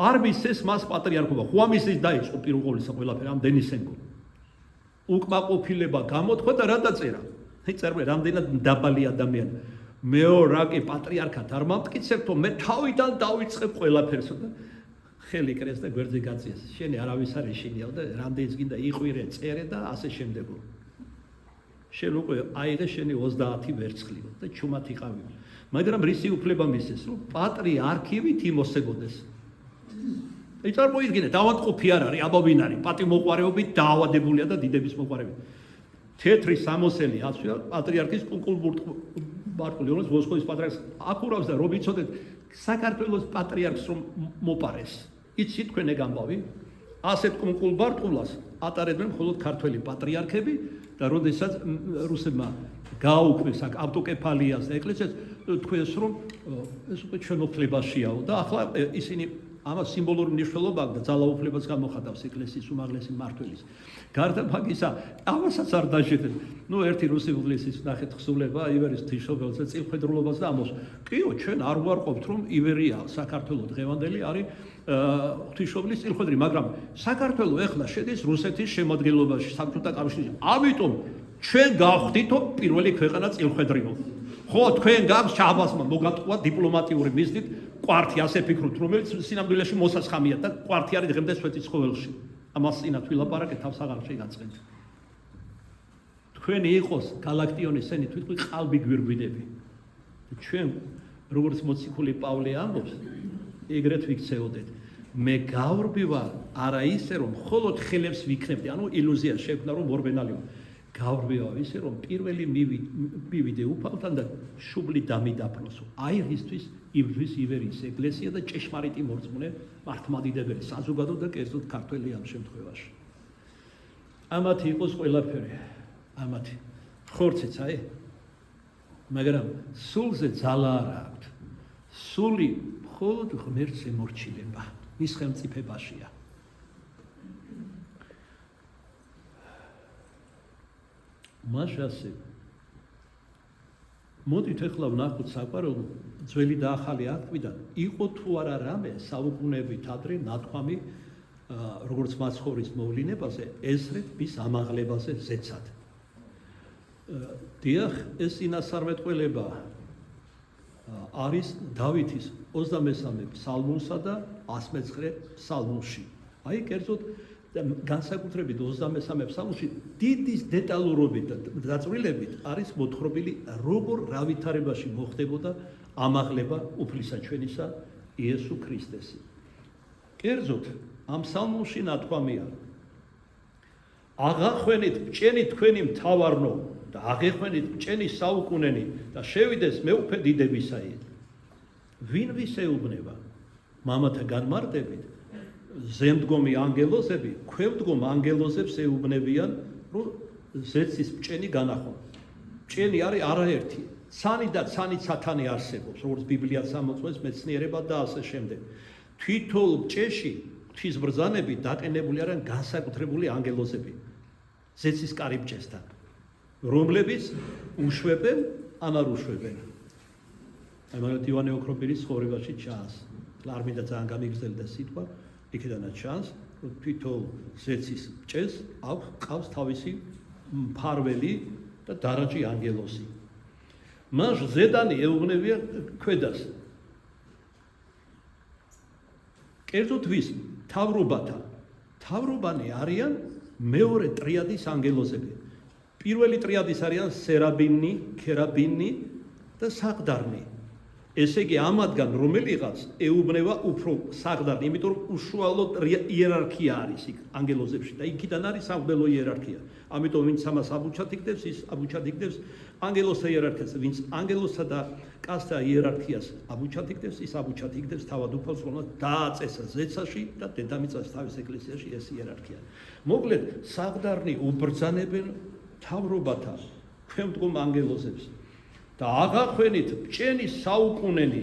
არ მისცეს მას პატრიარქობა, ხო ამისის დაიწყო პირველ ყოვლისა ყველაფერი ამ დენისენკო. უკმაყოფილება გამოთქვა და რა დაწერა? აი წერია რამდენად დაბალი ადამიანი. მეო რა კი პატრიარქად არ მომტკიცებთო, მე თავიდან დავიწყებ ყველაფერს და ხელი კრეს და გვერდზე გაწიეს. შენი არავის არ ეშინიაო და რამდენიც გინდა იყვირე, წერე და ასე შემდეგო. შენ უკვე აიღე შენი 30 ვერცხლიო და ჩუმად იყავი. მაგრამ რისი უფლება მისცეს, რომ პატრიარქივით იმოსებოდეს. აი წარმოიდგინე, დავატყოფი არ არის, აბა ვინ არის, პატიმოყვარეობით დაავადებულია და დიდების მოყვარებით. თეთრი სამოსელი ასვია პატრიარქის კუნკულბურტ-ბარტყული, რომელიც მოსკოვის პატრიარქს აკურავს და რომ იცოდეთ, საქართველოს პატრიარქს რომ მოპარეს. იცით თქვენ ეგ ამბავი? ასეთ კუნკულბარტყულას ატარებდნენ მხოლოდ ქართველი პატრიარქები და როდესაც რუსებმა გააუქმეს აქ ავტოკეფალიას და ეკლესიას თქვენს რომ ეს უკვე ჩვენოფლებაშიაო და ახლა ისინი ამას სიმბოლური მნიშვნელობა და ძალაუფლებას გამოხატავს ეკლესიის უმაღლესი მმართველის. გარდა მაგისა, ამასაც არ დაჟედნენ. ერთი რუსი უღლისის ნახეთ ხსულება ივერის ღვთისმშობელზე წილხვედრულობას და ამბობს, კიო, ჩვენ არ ვარყოფთ რომ ივერია საქართველოს დღევანდელი არის ღვთისმშობლის წილხვედრი, მაგრამ საქართველოს ეხლა შედის რუსეთის შემადგენლობაში, საბჭოთა კავშირში. ამიტომ ჩვენ გავხდითო პირველი ქვეყანა წილხვედრიო. ხო, თქვენ გაქვს ჩაბასმა მოგატყუა დიპლომატიური მიზნით კვართი ასე ფიქრობთ, რომელიც სინამდვილეში მოსასხამია და კვართი არის დღემდე სვეტის ხოველში. ამას წინათ ვილაპარაკეთ, თავს აღარ შეგაწყენთ. თქვენი იყოს გალაქტიონის სენი თვითონ ყალბი გვირგვინები. ჩვენ როგორც მოციქული პავლე ამბობს, ეგრეთ ვიქცეოდეთ. მე გავრბივა არა ისე რომ მხოლოდ ხელებს ვიქნებდი, ანუ ილუზია შექმნა რომ ორბენალი გავრბივა ისე რომ პირველი მივიდე უფალთან და შუბლი დამიდაფნოსო. აი რისთვის იბრძვის ივერიის ეკლესია და ჭეშმარიტი მორწმუნე მართლმადიდებელი საზოგადო და კერძოდ ქართველი ამ შემთხვევაში. ამათი იყოს ყველაფერი. ამათი ხორციც აი. მაგრამ სულზე ძალა არ აქვს. სული მხოლოდ ღმერთს ემორჩილება. მის ხელმწიფებაშია. მასე მოდით ახლა ვნახოთ საყვარელო ძველი და ახალი აქტიდან იყო თუ არა რამე საუკუნეებით ადრე ნათქვამი როგორც მაცხოვრის მოვლენებაზე ესრეთ მის ამაღლებაზე ზეცად. დიახ, ეს წინასწარმეტყველება არის დავითის 23 ფსალმუნსა და 119 ფსალმუნში. აი კერძოდ განსაკუთრებით 23 ფსალმუნში დიდი დეტალურობით და დაწვრილებით არის მოთხრობილი როგორ რა ვითარებაში მოხდებოდა ამაღლება უფლისაჩვენისა იესო ქრისტესი. კერძოდ ამ ფსალმუნში ნათქვამია აღახვენით ბჭენი თქვენი მთავარნო და აღეხვენით ბჭენი საუკუნენი და შევიდეს მეუფე დიდებისაი. ვინ ვისეუბნება? მამათა განმარტებით ზემდგომი ანგელოზები ქვემდგომ ანგელოზებს ეუბნებიან რომ ზეცის ბჭენი განახონ. ბჭენი არის არაერთი, ცანი და ცანი სათანი არსებობს, როგორც ბიბლიაც ამოწმებს მეცნიერება და ასე შემდეგ. თვითონ ბჭეში ღვთის ბრძანები დაყენებული არიან განსაკუთრებული ანგელოზები ზეცის კარიბჭესთან, რომლებიც უშვებენ ან არ უშვებენ. მაგალითად ივანე ოქროპირის ცხოვრებაში ჩანს. არ მინდა ძალიან გამიგრძელდა სიტყვა, იქედანაც ჩანს, რომ თვითონ ზეცის ბჭეს ყავს თავისი მფარველი და დარაჯი ანგელოზი. მას ზედანი ეუბნებიან ქვედას. კერძოდ ვის? თავრობათა. თავრობანი არიან მეორე ტრიადის ანგელოზები. პირველი ტრიადის არიან სერაბინი, ქერაბინი და საყდარნი. ესე იგი ამათგან რომელიღაც ეუბნება უფრო საყდარნი, იმიტომ რომ უშუალოდ იერარქია არის იქ ანგელოზებში და იქიდან არის სამღვდელო იერარქია. ამიტომ ვინც ამას აბუჩად იქნებს, ის აბუჩად იქნებს ანგელოზთა იერარქიას, ვინც ანგელოზთა და კასთა იერარქიას აბუჩად იქნებს, ის აბუჩად იქნებს თავად უფალს, რომელსაც დააწესა ზეცაში და დედამიწას თავის ეკლესიაში ეს იერარქია. მოკლედ, საყდარნი უბრძანებენ თავრობათა ქვემდგომ ანგელოზებს. და აღახვენით ბჭენი საუკუნენი,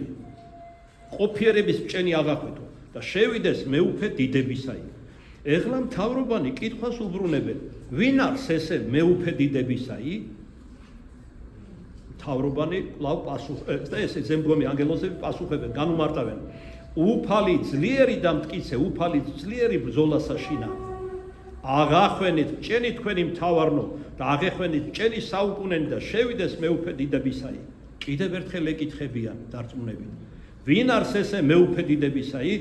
ყოფიერების ბჭენი აღახვეთო და შევიდეს მეუფე დიდებისაი. ეხლა მთავრობანი კითხვას უბრუნებენ, ვინ არის ესე მეუფე დიდებისაი? მთავრობანი კვლავ და ესე ზემდგომი ანგელოზები პასუხებენ, განუმარტავენ. უფალი ძლიერი და მტკიცე, უფალი ძლიერი ბრძოლასაშინა. აღახვენით ბჭენი თქვენი მთავარნო და აღეხვენით ბჭენი საუკუნენი და შევიდეს მეუფე დიდებისაი. კიდევ ერთხელ ეკითხებიან დარწმუნებით. ვინ არის ესე მეუფე დიდებისაი?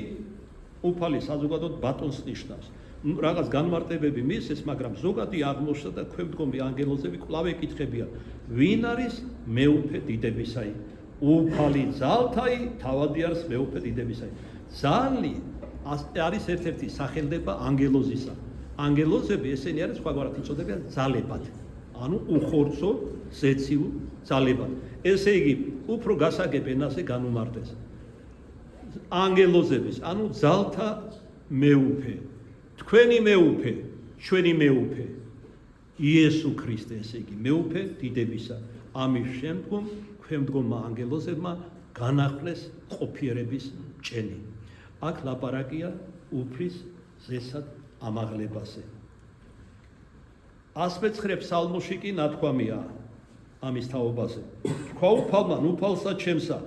უფალი საზოგადოდ ბატონს ნიშნავს. რაღაც განმარტებები მისცეს, მაგრამ ზოგადი აღმოჩნდა და ქვემდგომი ანგელოზები კვლავ ეკითხებიან. ვინ არის მეუფე დიდებისაი? უფალი ძალთაი, თავადი არის მეუფე დიდებისაი. ზალი არის ერთ-ერთი სახელდება ანგელოზისა. ანგელოზები ესენი არის სხვაგვარად იწოდებიან ძალებად, ანუ უხორცო ზეციურ ძალებად. ესე იგი, უფრო გასაგებ ენაზე განუმარტეს. ანგელოზების, ანუ ძალთა მეუფე, თქვენი მეუფე, ჩვენი მეუფე. იესო ქრისტე, ესე იგი მეუფე დიდებისა. ამის შემდგომ ქვემდგომმა ანგელოზებმა განახლეს ყოფიერების ჭენი. აქ ლაპარაკია უფლის ზესად ამაღლებაზე. 109 ფსალმოში კი ნათქვამია ამის თაობაზე. თქვა უფალმა, უფალსა ჩემსა,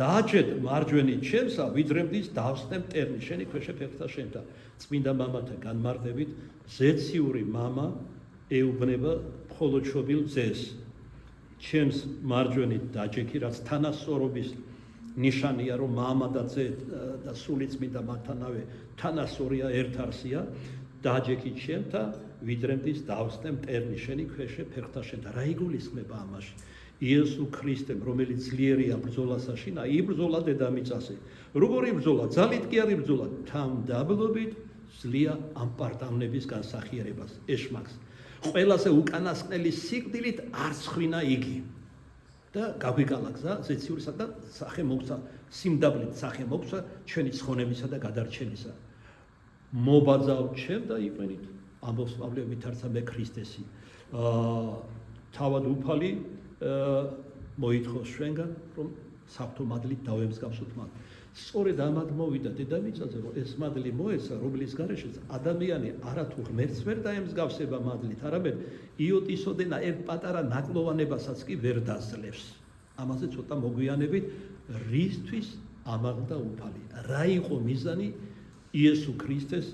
დააჯეთ მარჯვენით ჩემსა, ვიდრე მდის დავსნე მტერნი, შენი ქვეშე ფეხთა შენთა. წმინდა მამათა განმარტებით, ზეციური მამა ეუბნება მხოლოდ შობილ ძეს. ჩემს მარჯვენით დაჯექი, რაც თანასწორობის ნიშანია, რომ მამა და ძე და სული წმინდა მათთანავე თანასწორია, ერთ არსია. დაჯექი ჩემთა, ვიდრე მდის დავსნე მტერნი, შენი ქვეშე ფეხთა შენთა. რა იგულისხმება ამაში? იესო ქრისტემ, რომელიც ძლიერია ბრძოლასაში, იბრძოლა დედამიწაზე. როგორ იბრძოლა? ძალით კი არ იბრძოლა, თავმდაბლობით ძლია ამ პარტავნების განსახიერებას, ეშმაკს. ყველაზე უკანასკნელი სიკვდილით არ ცხრინა იგი. და გაგვიკალა გზა ზეციურისა და სახე მოგცა, სიმდაბლით სახე მოგცა ჩვენი ცხონებისა და გადარჩენისა. მობაძავ ჩემ და იყვენით, ამბობს პავლე ვითარცა მე ქრისტესი. თავად უფალი მოითხოვს ჩვენგან, რომ საფრთხო მადლით დავემსგავსოთ მათ. სწორედ ამად მოვიდა დედამიწაზე, რომ ეს მადლი მოეცა, რომლის გარეშეც ადამიანი არათუ ღმერთს ვერ დაემსგავსება მადლით, არამედ იოტისოდენა ერთ პატარა ნაკლოვანებასაც კი ვერ დაძლევს. ამაზე ცოტა მოგვიანებით, რისთვის ამაღლდა უფალი? რა იყო მიზანი იესო ქრისტეს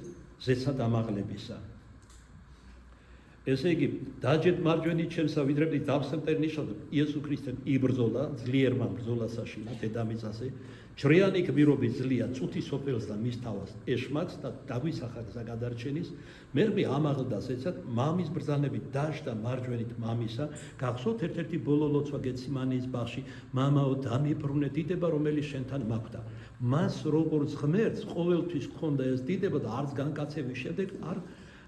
ზეცად ამაღლებისა? ესე იგი, დაჯეთ მარჯვენით ჩემსა, ვიდრე მდის დავსნე მტერნი, იესო ქრისტემ იბრძოლა ძლიერმა ბრძოლასაში დედამიწაზე. ჯვრიანი გმირობით ძლია წუთის სოფელს და მის თავს ეშმაკს და დაგვისახა გზა გადარჩენის. მერმე ამაღლდა ზეცად, მამის ბრძანებით დაждდა მარჯვენით მამისა. გახსოვთ ერთ-ერთი ბოლო ლოცვა გეციმანიის ბაღში, მამაო დამიბრუნე დიდება, რომელიც შენთან მაქვს. მას როგორც ღმერთს ყოველთვის ჰქონდა ეს დიდება და არც განკაცების შემდეგ არ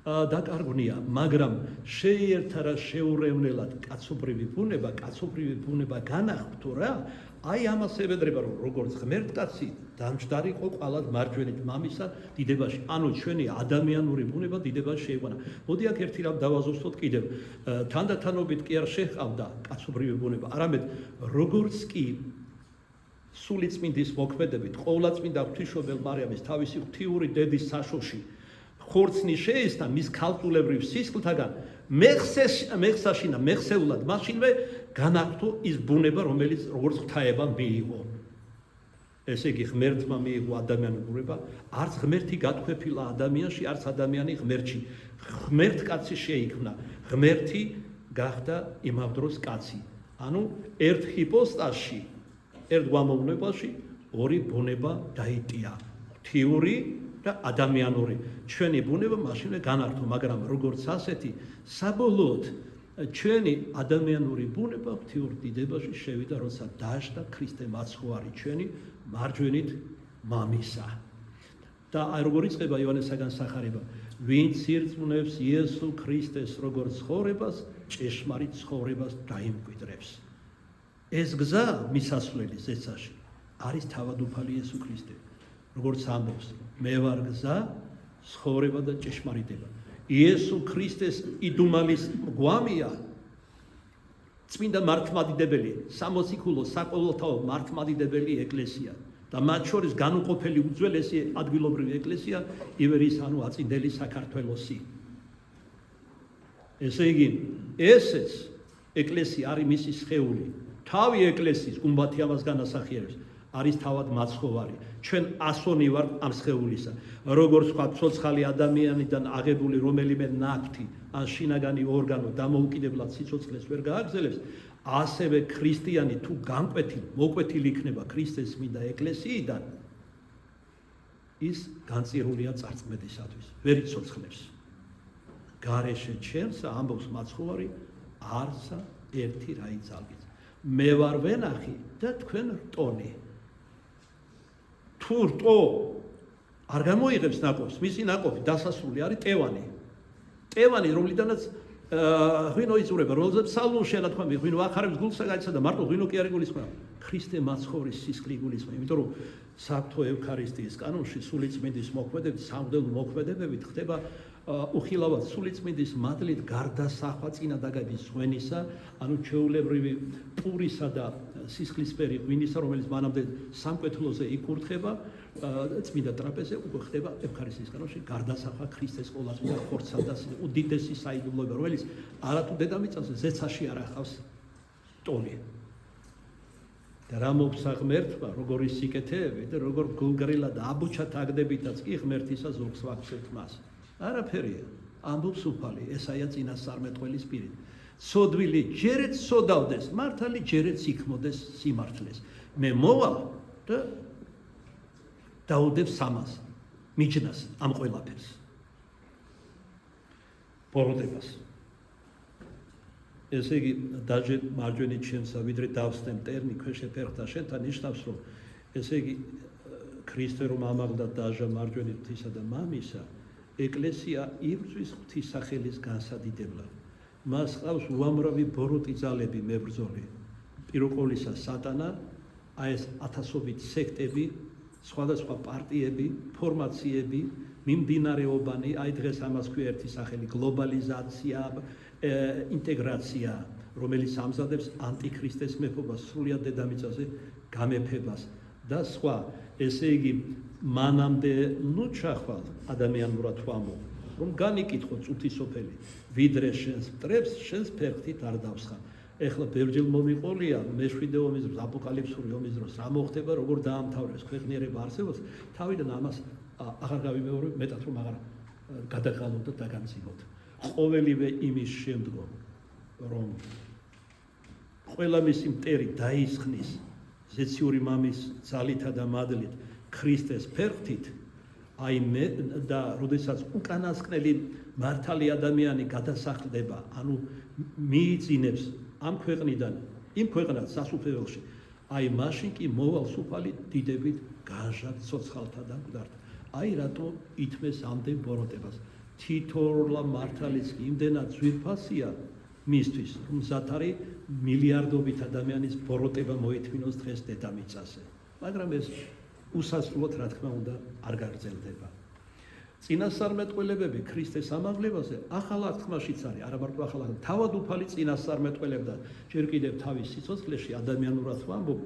დაკარგვნია, მაგრამ შეიერთა რა შეურევნელად კაცობრივი ბუნება განახვთო რა, აი ამას ევედრება, რომ როგორც ღმერთკაცი დამჯდარიყო ყალად მარჯვენით მამისა დიდებაში, ანუ ჩვენი ადამიანური ბუნება დიდებაში შეიყვანა. მოდი აქ ერთი რამ დავაზუსტოთ კიდევ, თანდათანობით კი არ შეჰყავდა კაცობრივი ბუნება, არამედ როგორც კი სულიწმინდის მოქმედებით ყოვლადწმინდა ღვთისმშობელ მარიამის თავისი ღვთიური დედის საშოში ხორცნი შეესთა მის ქალწულებრივ სისხლთაგან მეხსეულად მაშინვე განახვთო ის ბუნება, რომელიც როგორც ღვთაება მიიღო. ესე იგი ღმერთმა მიიღო ადამიანური ბუნება, არც ღმერთი გათქვეფილა ადამიანში, არც ადამიანი ღმერთში. ღმერთკაცი შეიქმნა, ღმერთი გახდა იმავდროს კაცი. ანუ ერთ ჰიპოსტაზში, ერთ გვამოვნებაში ორი ბუნება დაიტია, ღვთიური და ადამიანური. ჩვენი ბუნება მაშინვე განართო, მაგრამ როგორც ასეთი, საბოლოოდ ჩვენი ადამიანური ბუნება ღვთიურ დიდებაში შევიდა, როცა დაждდა ქრისტე მაცხოვარი ჩვენი მარჯვენით მამისა. და როგორ იწყება იოანესაგან სახარება, ვინც ირწმუნებს იესო ქრისტეს როგორც ცხოვრებას, ჭეშმარიტ ცხოვრებას დაიმკვიდრებს. ეს გზა მისასვლელი ზეცაში არის თავადუფალი იესო ქრისტე. როგორც ამბობს, მე ვარ გზა, ცხოვრება და ჭეშმარიტება. იესო ქრისტეს იდუმალის გვამია წმინდა მართლმადიდებელი, სამოციქულო საყოველთაო მართლმადიდებელი ეკლესია და მათ შორის განუყოფელი უძველესი ადგილობრივი ეკლესია ივერიის ანუ აწინდელი საქართველოსი. ესე იგი, ესეც ეკლესია არის მისი სხეული. თავი ეკლესიის გუმბათი ამას განასახიერებს. არის თავად მაცხოვარი. ჩვენ ასონი ვართ ამ სხეულისა. როგორც ვთქვა, ცოცხალი ადამიანიდან აღებული რომელიმე ნაკვთი ან შინაგანი ორგანო დამოუკიდებლად სიცოცხლეს ვერ გააგრძელებს, ასევე ქრისტიანი თუ მოკვეთილი იქნება ქრისტეს წმინდა ეკლესიიდან, ის განწირულია წარწმედისათვის, ვერ იცოცხლებს. გარეშე ჩემსა, ამბობს მაცხოვარი, არცა ერთი რა იცალგეთ. მე ვარ ვენახი და თქვენ რტონი. თუ რტო არ გამოიღებს ნაყოფს, მისი ნაყოფი დასასრული არის ტევანი. ტევანი, რომლიდანაც ღვინო იწურება, რომელზეც ფსალმუნში ნათქვამი, ღვინო ახარებს გულსა გაიცა და მარტო ღვინო კი არ იგულისხმება. ქრისტე მაცხოვრის სისხლი იგულისხმება, იმიტომ რომ საფრთხო ევქარისტიის კანონში სულიწმინდის მოქმედებით, სამღვდელო მოქმედებებით ხდება უხილავად სულიწმინდის მადლით გარდასახვა წინადაგების ღვენისა, ანუ ჩვეულებრივი პურისა და სისხლისფერი ღვინისა, რომელიც მანამდე სამკვეთლოზე იკურთხება, წმინდა ტრაპეზზე უკვე ხდება ევქარისტიის კანონში გარდასახვა ქრისტეს ყოვლადწმინდა ხორცსა და უდიდესი საიდუმლოება, რომელიც არათუ დედამიწაზე ზეცაში არ ახავს ტოლი. და რა მოგცა ღმერთმა, როგორი სიკეთეები და როგორ გულგრილად აბუჩად აგდებითაც კი ღმერთისა ზურგს ვაქცევთ მას. არაფერია, ამბობს უფალი, ესაა წინასწარმეტყველის პირით. სოდვილი ჯერეთ სოდავდეს, მართალი ჯერეთ იქმოდეს სიმართლეს. მე მოვალ და დაუდევ სამას, მიჯნას ამ ყველაფერს. ბოროტებას. ესე იგი, დაჟე მარჯვენით შემსა, ვიდრე დავსნე მტერნი ქვეშე ფერხთა შენთან, ნიშნავს, რომ ესე იგი, ქრისტე რომ ამაღლდა დაჟა მარჯვენით ღვთისა და მამისა, ეკლესია იბრძვის ღვთისახელის განსადიდებლად. მას ყავს უამრავი ბოროტი ძალები მებრძოლი. პირველ ყოვლისა სატანა, აი ეს ათასობით სექტები, სხვადასხვა პარტიები, ფორმაციები, მიმდინარეობანი, აი დღეს ამას ქვია ერთი სახელი გლობალიზაცია, ინტეგრაცია, რომელიც ამზადებს ანტიქრისტეს მეფობას, სრულიად დედამიწაზე გამეფებას და სხვა. ესე იგი, მანამდე ჩახვალ ადამიანურად ვამბობ, რომ განიკითხო წუთი სოფელი, ვიდრე შენს მტრებს, შენს ფერხთით არ დავსხა. ეხლა ბევრჯერ მომიყოლია მე-7 ომის დროს, აპოკალიფსური ომის დროს, რა მოხდება, როგორ დაამთავრებს ქვეყნიერება არსებობს, თავიდან ამას აღარ გავიმეორებ, მეტად რომ აღარ გადაგყალოთ და დაგამძიმოთ. ყოველივე იმის შემდგომ, რომ ყველა მისი მტერი დაისხნის ზეციური მამის ძალითა და მადლით ქრისტეს ფერხთით, აი მე და როდესაც უკანასკნელი მართალი ადამიანი გადასახლდება, ანუ მიიწინებს ამ ქვეყნიდან, იმ ქვეყნად სასუფეველში, აი მაშინ კი მოვალს უფალი დიდებით განჟად ცოცხალთა და მკვდართა. აი რატო ითმეს ამდენ ბოროტებას. თითოეულა მართალიც კი იმდენად ძვირფასია მისთვის, რომ მზად არის მილიარდობით ადამიანის ბოროტება მოითმინოს დღეს დედამიწაზე. მაგრამ ეს უსასრულოდ, რა თქმა უნდა, არ გაგრძელდება. წინასწარმეტყველებები ქრისტეს ამაღლებაზე ახალ აღთქმაშიც არის, არა მარტო ახალ აღთქმაში, თავად უფალი წინასწარმეტყველებდა ჯერ კიდევ თავის სიცოცხლეში ადამიანურად ვამბობ,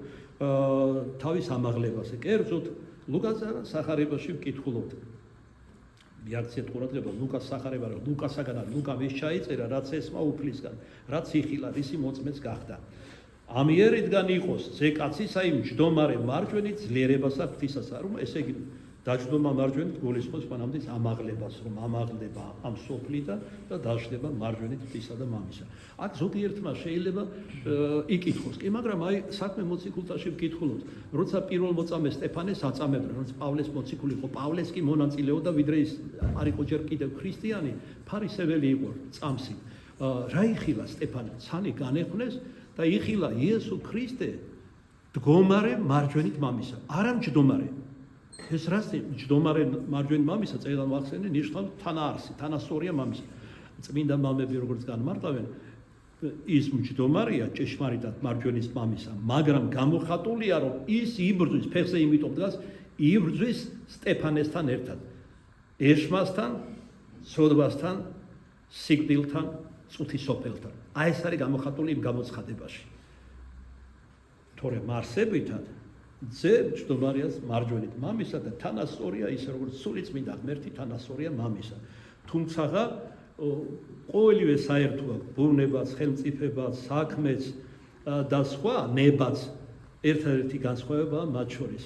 თავის ამაღლებაზე. კერძოდ ლუკას სახარებაში ვკითხულობთ. მიაქციეთ ყურადღება ლუკას სახარება, ლუკასაგან ლუკამ ის ჩაიწერა, რაც ესმა უფლისგან, რაც იხილა, ისი მოწმეც გახდა. ამიერიდან იყოს ზეკაცისა იმ ჯდომარე მარჯვენით ძლიერებასა ღვთისასა, რომ ესე იგი დაჯდომა მარჯვენით გულისხმობს მანამდე ამაღლებას, რომ ამაღლდება ამ სოფლიდან და დაждდება მარჯვენით ღვთისა და მამისა. აქ ზოგიერთმა შეიძლება იკითხოს, კი, მაგრამ აი საქმე მოციქულთაში ვკითხულობთ, როცა პირველ მოწამეს სტეფანეს აწამებდნენ, როცა პავლეს მოციქული იყო, პავლეს კი მონაწილეობდა, ვიდრე ის არ იყო ჯერ კიდევ ქრისტიანი, ფარისეველი იყო წამსი. რა იხილა სტეფანე? ცანი განეხვნეს და იხილა იესო ქრისტე დგომარე მარჯვენით მამისა, არა მჯდომარე. ეს რას ჯდომარე მარჯვენით მამისა წერილთან ვახსენე, ნიშნავს თანაარსი, თანასწორია მამისა. წმინდა მამები როგორც განმარტავენ, ის მჯდომარეა ჭეშმარიტად მარჯვენის მამისა, მაგრამ გამოხატულია, რომ ის იბრძვის, ფეხზე იმიტომ დგას, იბრძვის სტეფანესთან ერთად, ეშმასთან, სოდვასთან, სიკვდილთან, წუთისოფელთან. აი ეს არის გამოხატული იმ გამოცხადებაში. თორემ არსებითად ძე ჯდომარეას მარჯვენით მამისა და თანასწორია ისე როგორც სულიწმინდა ღმერთი თანასწორია მამისა. თუმცა ყოველივე საერთოა ბუნებაც, ხელმწიფებაც, საქმეც და სხვა ნებაც ერთადერთი განსხვავებაა მათ შორის.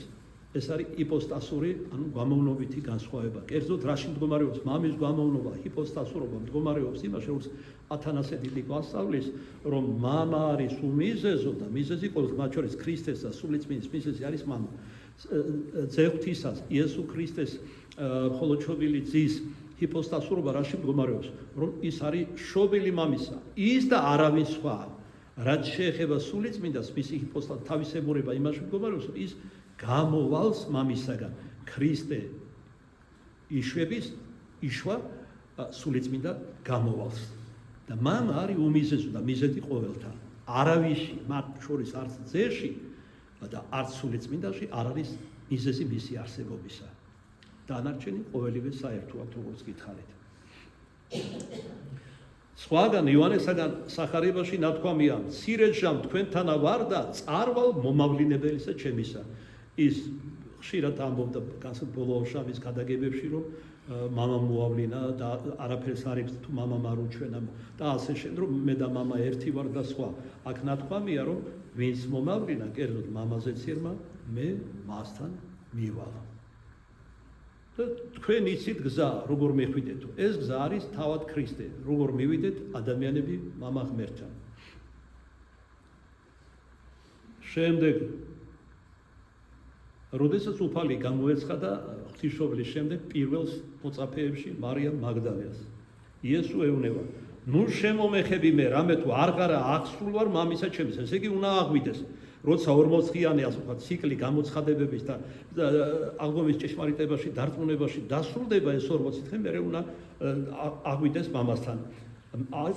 ეს არის იპოსტასური, ანუ გამოვნობითი განსხვავება. კერძოდ რაში მდგომარეობს მამის გამოვნობა, იპოსტასურობა მდგომარეობს იმაში, რომ ათანასე დიდი გვასწავლის, რომ მამა არის უმიზეზო და მიზეზი ყოველთვის მათ შორის ქრისტეს და სულიწმინდის მიზეზი არის მამა. ძე ღვთისას, იესო ქრისტეს მხოლოდ შობილი ძის იპოსტასურობა რაში მდგომარეობს, რომ ის არის შობილი მამისა, ის და არავინ სხვა. რაც შეეხება სულიწმინდას, მისი იპოსტას თავისებურება იმაში მდგომარეობს, რომ ის გამოვალს მამისაგან. ქრისტე იშვების, იშვა სულიწმინდა გამოვალს. და მამა არის უმიზეზო და მიზეზი ყოველთა. არავისი მათ შორის არც ძეში და არც სულიწმინდაში არ არის მიზეზი მისი არსებობისა. დანარჩენი ყოველივე საერთო აქვს, როგორც გითხარით. სხვაგან იოანესაგან სახარებაში ნათქვამია მცირე ჟამ თქვენთანა ვარ და წარვალ მომავლინებელისა ჩემისა. ის ხშირად ამბობდა განსაკუთრებულ შამის გადაგებებში, რომ მამა მოავლინა და არაფერს არ იღებს თუ მამამ არ უჩვენა და ასე შემდეგ, რომ მე და მამა ერთი ვარ და სხვა. აქ ნათქვამია, რომ ვინც მომავლინა, კერძოდ მამაზეც ერმა, მე მასთან მივალ. და თქვენ იცით გზა, როგორ მეხვიდეთ. ეს გზა არის თავად ქრისტე, როგორ მივიდეთ ადამიანები მამა ღმერთთან. შემდეგ როდესაც უფალი გამოეცხადა ღვთისმშობლის შემდეგ პირველ მოწაფეებში მარიამ მაგდალენას. იესო ეუბნება: ნუ შემომეხები მე, რამე თუ არ ყარა აღსულ ვარ მამისა ჩემის. ესე იგი უნდა აღვიდეს. როცა 40-იანი ასე ვთქვათ ციკლი გამოცხადებების და აღდგომის ჭეშმარიტებაში, დარწმუნებაში დასრულდება ეს 40 დღე, მე უნდა აღვიდეს მამასთან.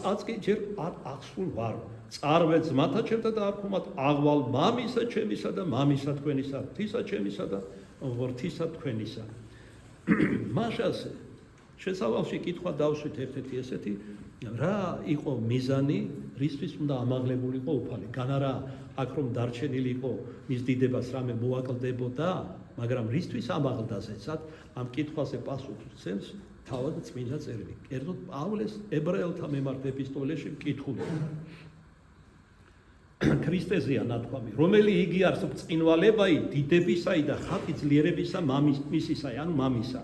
აც კი ჯერ აღსულ ვარ. წარვე ძმათა ჩემთა და არქუმად აღვალ მამისა ჩემისა და მამისა თქვენისა, ღვთისა ჩემისა და ღვთისა თქვენისა. მაშასე შესავალში კითხვა დავსვით ერთ-ერთი ესეთი, რა იყო მიზანი, რისთვის უნდა ამაღლებულიყო უფალი. განარა აქ რომ დარჩენილი იყო მის დიდებას რამე მოაკლდებოდა, მაგრამ რისთვის ამაღლდაზეცად ამ კითხვაზე პასუხს უცემს თავად წმინდა წერილი. კერძოდ პავლეს ებრაელთა მიმართ ეპისტოლეში კითხული. ქრისტეზეა ნათქვამი, რომელი იგი არის ბრწყინვალებაი, დიდებისაი და ხატი ძლიერებისა მისისაი, ანუ მამისა.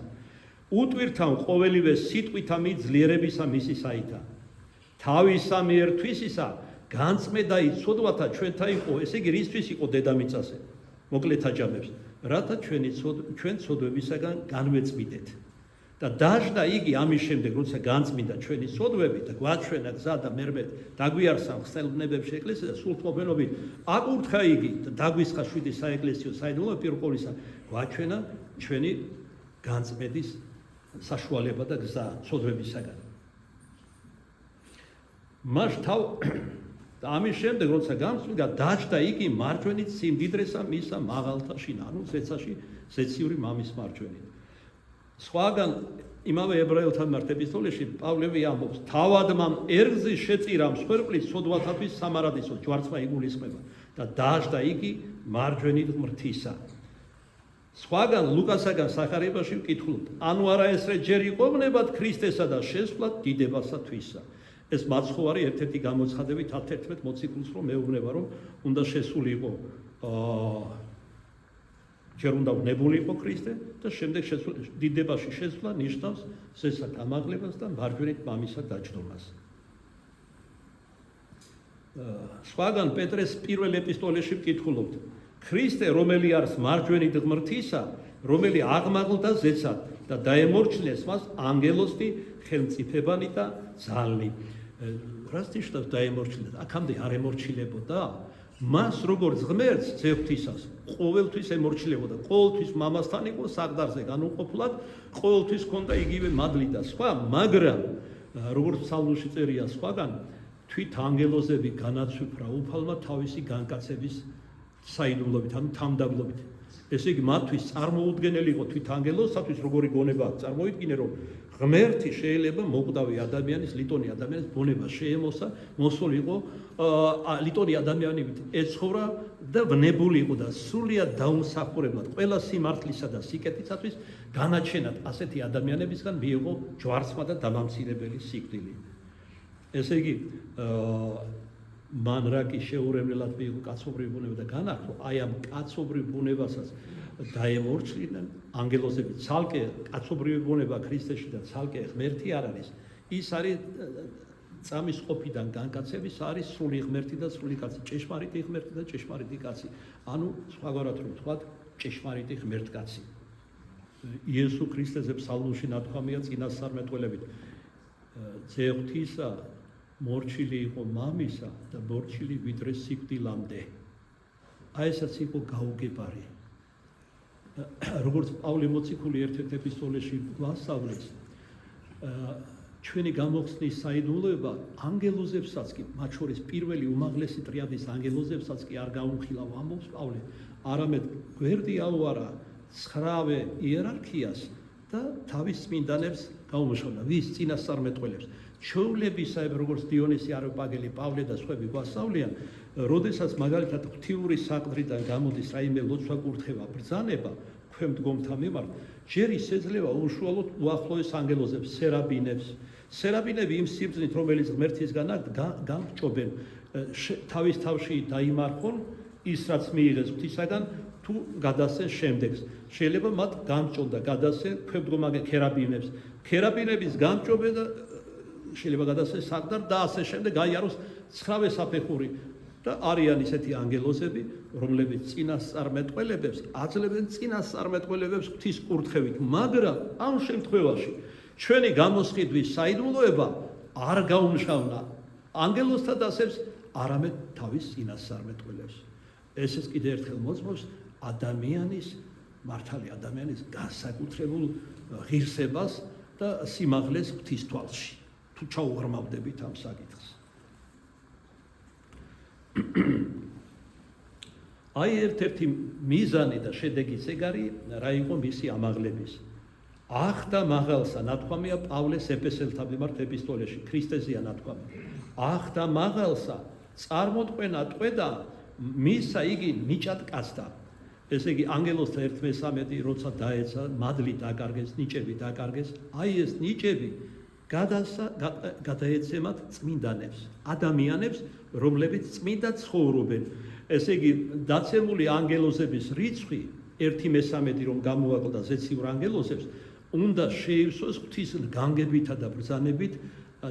უტვირთან ყოველივე სიტყვითა ძლიერებისა მისისაითა. თავისა მიერ თვისისა განწმედა იცოდვათა ჩვენთა იყო, ესე იგი რისთვის იყო დედამიწაზე, მოკლედ აჯამებს, რათა ჩვენ ცოდვებისაგან განვეწმიდეთ. და დაждდა იგი ამის შემდეგ, როცა განწმინდა ჩვენი ცოდვები და გვაჩვენა გზა და მერმე დაგვიარსა ხსნელნებებში ეკლესია და სულთმოფენობით აკურთხა იგი და დაგვისხა 7 საეკლესიო საიდუმლო პირველ ყოვლისა გვაჩვენა ჩვენი განწმედის საშუალება და გზა ცოდვებისაგან. მას თავ და ამის შემდეგ, როცა განწმინდა, დაждდა იგი მარჯვენით სიმდიდრესა მისა მაღალთა შინა, ანუ ზეცაში ზეციური მამის მარჯვენით. სხვაგან იმავე ებრაელთა მიმართ ეპისტოლეში პავლე ამბობს: თავად მამ ერგზი შეწირა მსხვერპლის ცოდვათათვის სამარადისო ჯვარცმა იგულისხმება და დაждდა იგი მარჯვენით ღმრთისა. სხვაგან ლუკასაგან სახარებაში ვკითხულობთ: ანუ არა ესრე ჯერ იყვებნებათ ქრისტესა და შესვლად დიდებასათვისა. ეს მაცხოვარი ერთ-ერთი გამოცხადებით 11 მოციქულს რომ მეუბნება, რომ უნდა შესულიყო ჯერ უნდა ვნებულიყო ქრისტე და შემდეგ დიდებაში შესვლა ნიშნავს ზესა გამაღლებას და მარჯვენით მამისა დაჯდომას. სხვაგან პეტრეს პირველ ეპისტოლეში ვკითხულობთ: ქრისტე, რომელი არის მარჯვენით ღმრთისა, რომელი აღმაღლდა ზეცად და დაემორჩილეს მას ანგელოსი ხელმწიფებანი და ძალნი. რას ნიშნავს დაემორჩილეს? აქამდე არ ემორჩილებოდა? მას როგორც ღმერთს ზეღვთისას ყოველთვის ემორჩილებოდა, ყოველთვის მამასთან იყო საგდარზე განუყოფლად, ყოველთვის ჰქონდა იგივე მადლი და სხვა, მაგრამ როგორც ფსალმში წერია სხვაგან, თვით ანგელოზები განაცვიფრა უფალმა თავისი განკაცების საიდუმლობით, ანუ თამდაბლობით. ესე იგი მათთვის წარმოუდგენელი იყო თვით ანგელოზსათვის როგორი გონება წარმოიდგინე, რომ ღმერთი შეიძლება მოკვდავი ადამიანის, ლიტონი ადამიანის ბუნება შეემოსა, მოსულიყო ლიტონი ადამიანებით ეცხოვრა და ვნებული იყო და სრულიად დაუმსახურებლად ყველა სიმართლისა და სიკეთისათვის განაჩენად ასეთი ადამიანებისგან მიიღო ჯვარცმა და დამამცირებელი სიკვდილი. ესე იგი მან რა კი შეურევლად მიიღო კაცობრივი ბუნება და განახლო, აი ამ კაცობრივ ბუნებასაც დაემორჩილებდნენ ანგელოზები. ცალკე კაცობრივი ბუნება ქრისტეში და ცალკე ღმერთი არ არის. ის არის წამის ყოფიდან განკაცების არის სრული ღმერთი და სრული კაცი, ჭეშმარიტი ღმერთი და ჭეშმარიტი კაცი. ანუ სხვაგვარად რომ ვთქვათ, ჭეშმარიტი ღმერთკაცი. იესო ქრისტეზე ფსალმში ნათქვამია წინასწარმეტყველებით: ზეღვთისა მორჩილი იყო მამისა და მორჩილი ვიდრე სიკვდილამდე. აი ესაც იყო გაუგებარი. როგორც პავლე მოციქული ერთ-ერთ ეპისტოლეში გვასწავლეს, ჩვენი გამოხსნის საიდუმლოება ანგელოზებსაც კი, მათ შორის პირველი უმაღლესი ტრიადის ანგელოზებსაც კი არ გაუნხილა, ამბობს პავლე, არამედ გვერდი აუარა 9 იერარქიას და თავის წმინდანებს გაუმუშავდა ვის წინასწარმეტყველებს ჩვეულებისაებ როგორც დიონისი არიოპაგელი პავლე და სხვები გვასწავლიან როდესაც მაგალითად ღვთიური საყდრიდან გამოდის რაიმე ლოცვა კურთხევა ბრძანება ქვემდგომთა მიმართ ჯერ ისეძლება უშუალოდ უახლოეს ანგელოზებს სერაბინები იმ სიბრძნით რომელიც ღმერთისგან გამჭობენ თავის თავში დაიმარხონ ის რაც მიიღეს ღვთისაგან თუ გადასცენ შემდეგს შეიძლება მათ გამჭონ და გადასცენ ქვემდგომაგე ქერაბინების გამჭობე და შეიძლება გადასცენ საყდარ და ასე შემდეგ გაიაროს 9-ვე საფეხური და არიან ისეთი ანგელოზები რომლებიც წინასწარმეტყველებებს აძლევენ წინასწარმეტყველებებს ღვთის კურთხევით მაგრამ ამ შემთხვევაში ჩვენი გამოსყიდვის საიდუმლოება არ გაუმშავნა ანგელოზთა დასებს არამედ თავის წინასწარმეტყველებს ესეც კიდევ ერთხელ მოწმობს ადამიანის მართალი ადამიანის განსაკუთრებულ ღირსებას და სიმაღლეს ღვთის თვალში თუ ჩაუღრმავდებით ამ საკითხს აი ერთ-ერთი მიზანი და შედეგიც ეგ არის რა იყო მისი ამაღლების ახდა მაღალსა ნათქვამია პავლეს ეფესელთა მიმართ ეპისტოლეში ქრისტეზეა ნათქვამი ახდა მაღალსა წარმოტყვენა ტყვედა მისა იგი ნიჭად კაცდა ესე იგი ანგელოზთა 1/13 როცა დაეცა მადლი დაკარგეს ნიჭები დაკარგეს აი ეს ნიჭები გადაეცემათ წმინდანებს ადამიანებს რომლებიც წმინდა ცხოვრობენ ესე იგი დაცემული ანგელოზების რიცხვი 1/13 რომ გამოაკლდა ზეციურ ანგელოზებს უნდა შეივსოს ღვთის განგებითა და ბრძანებით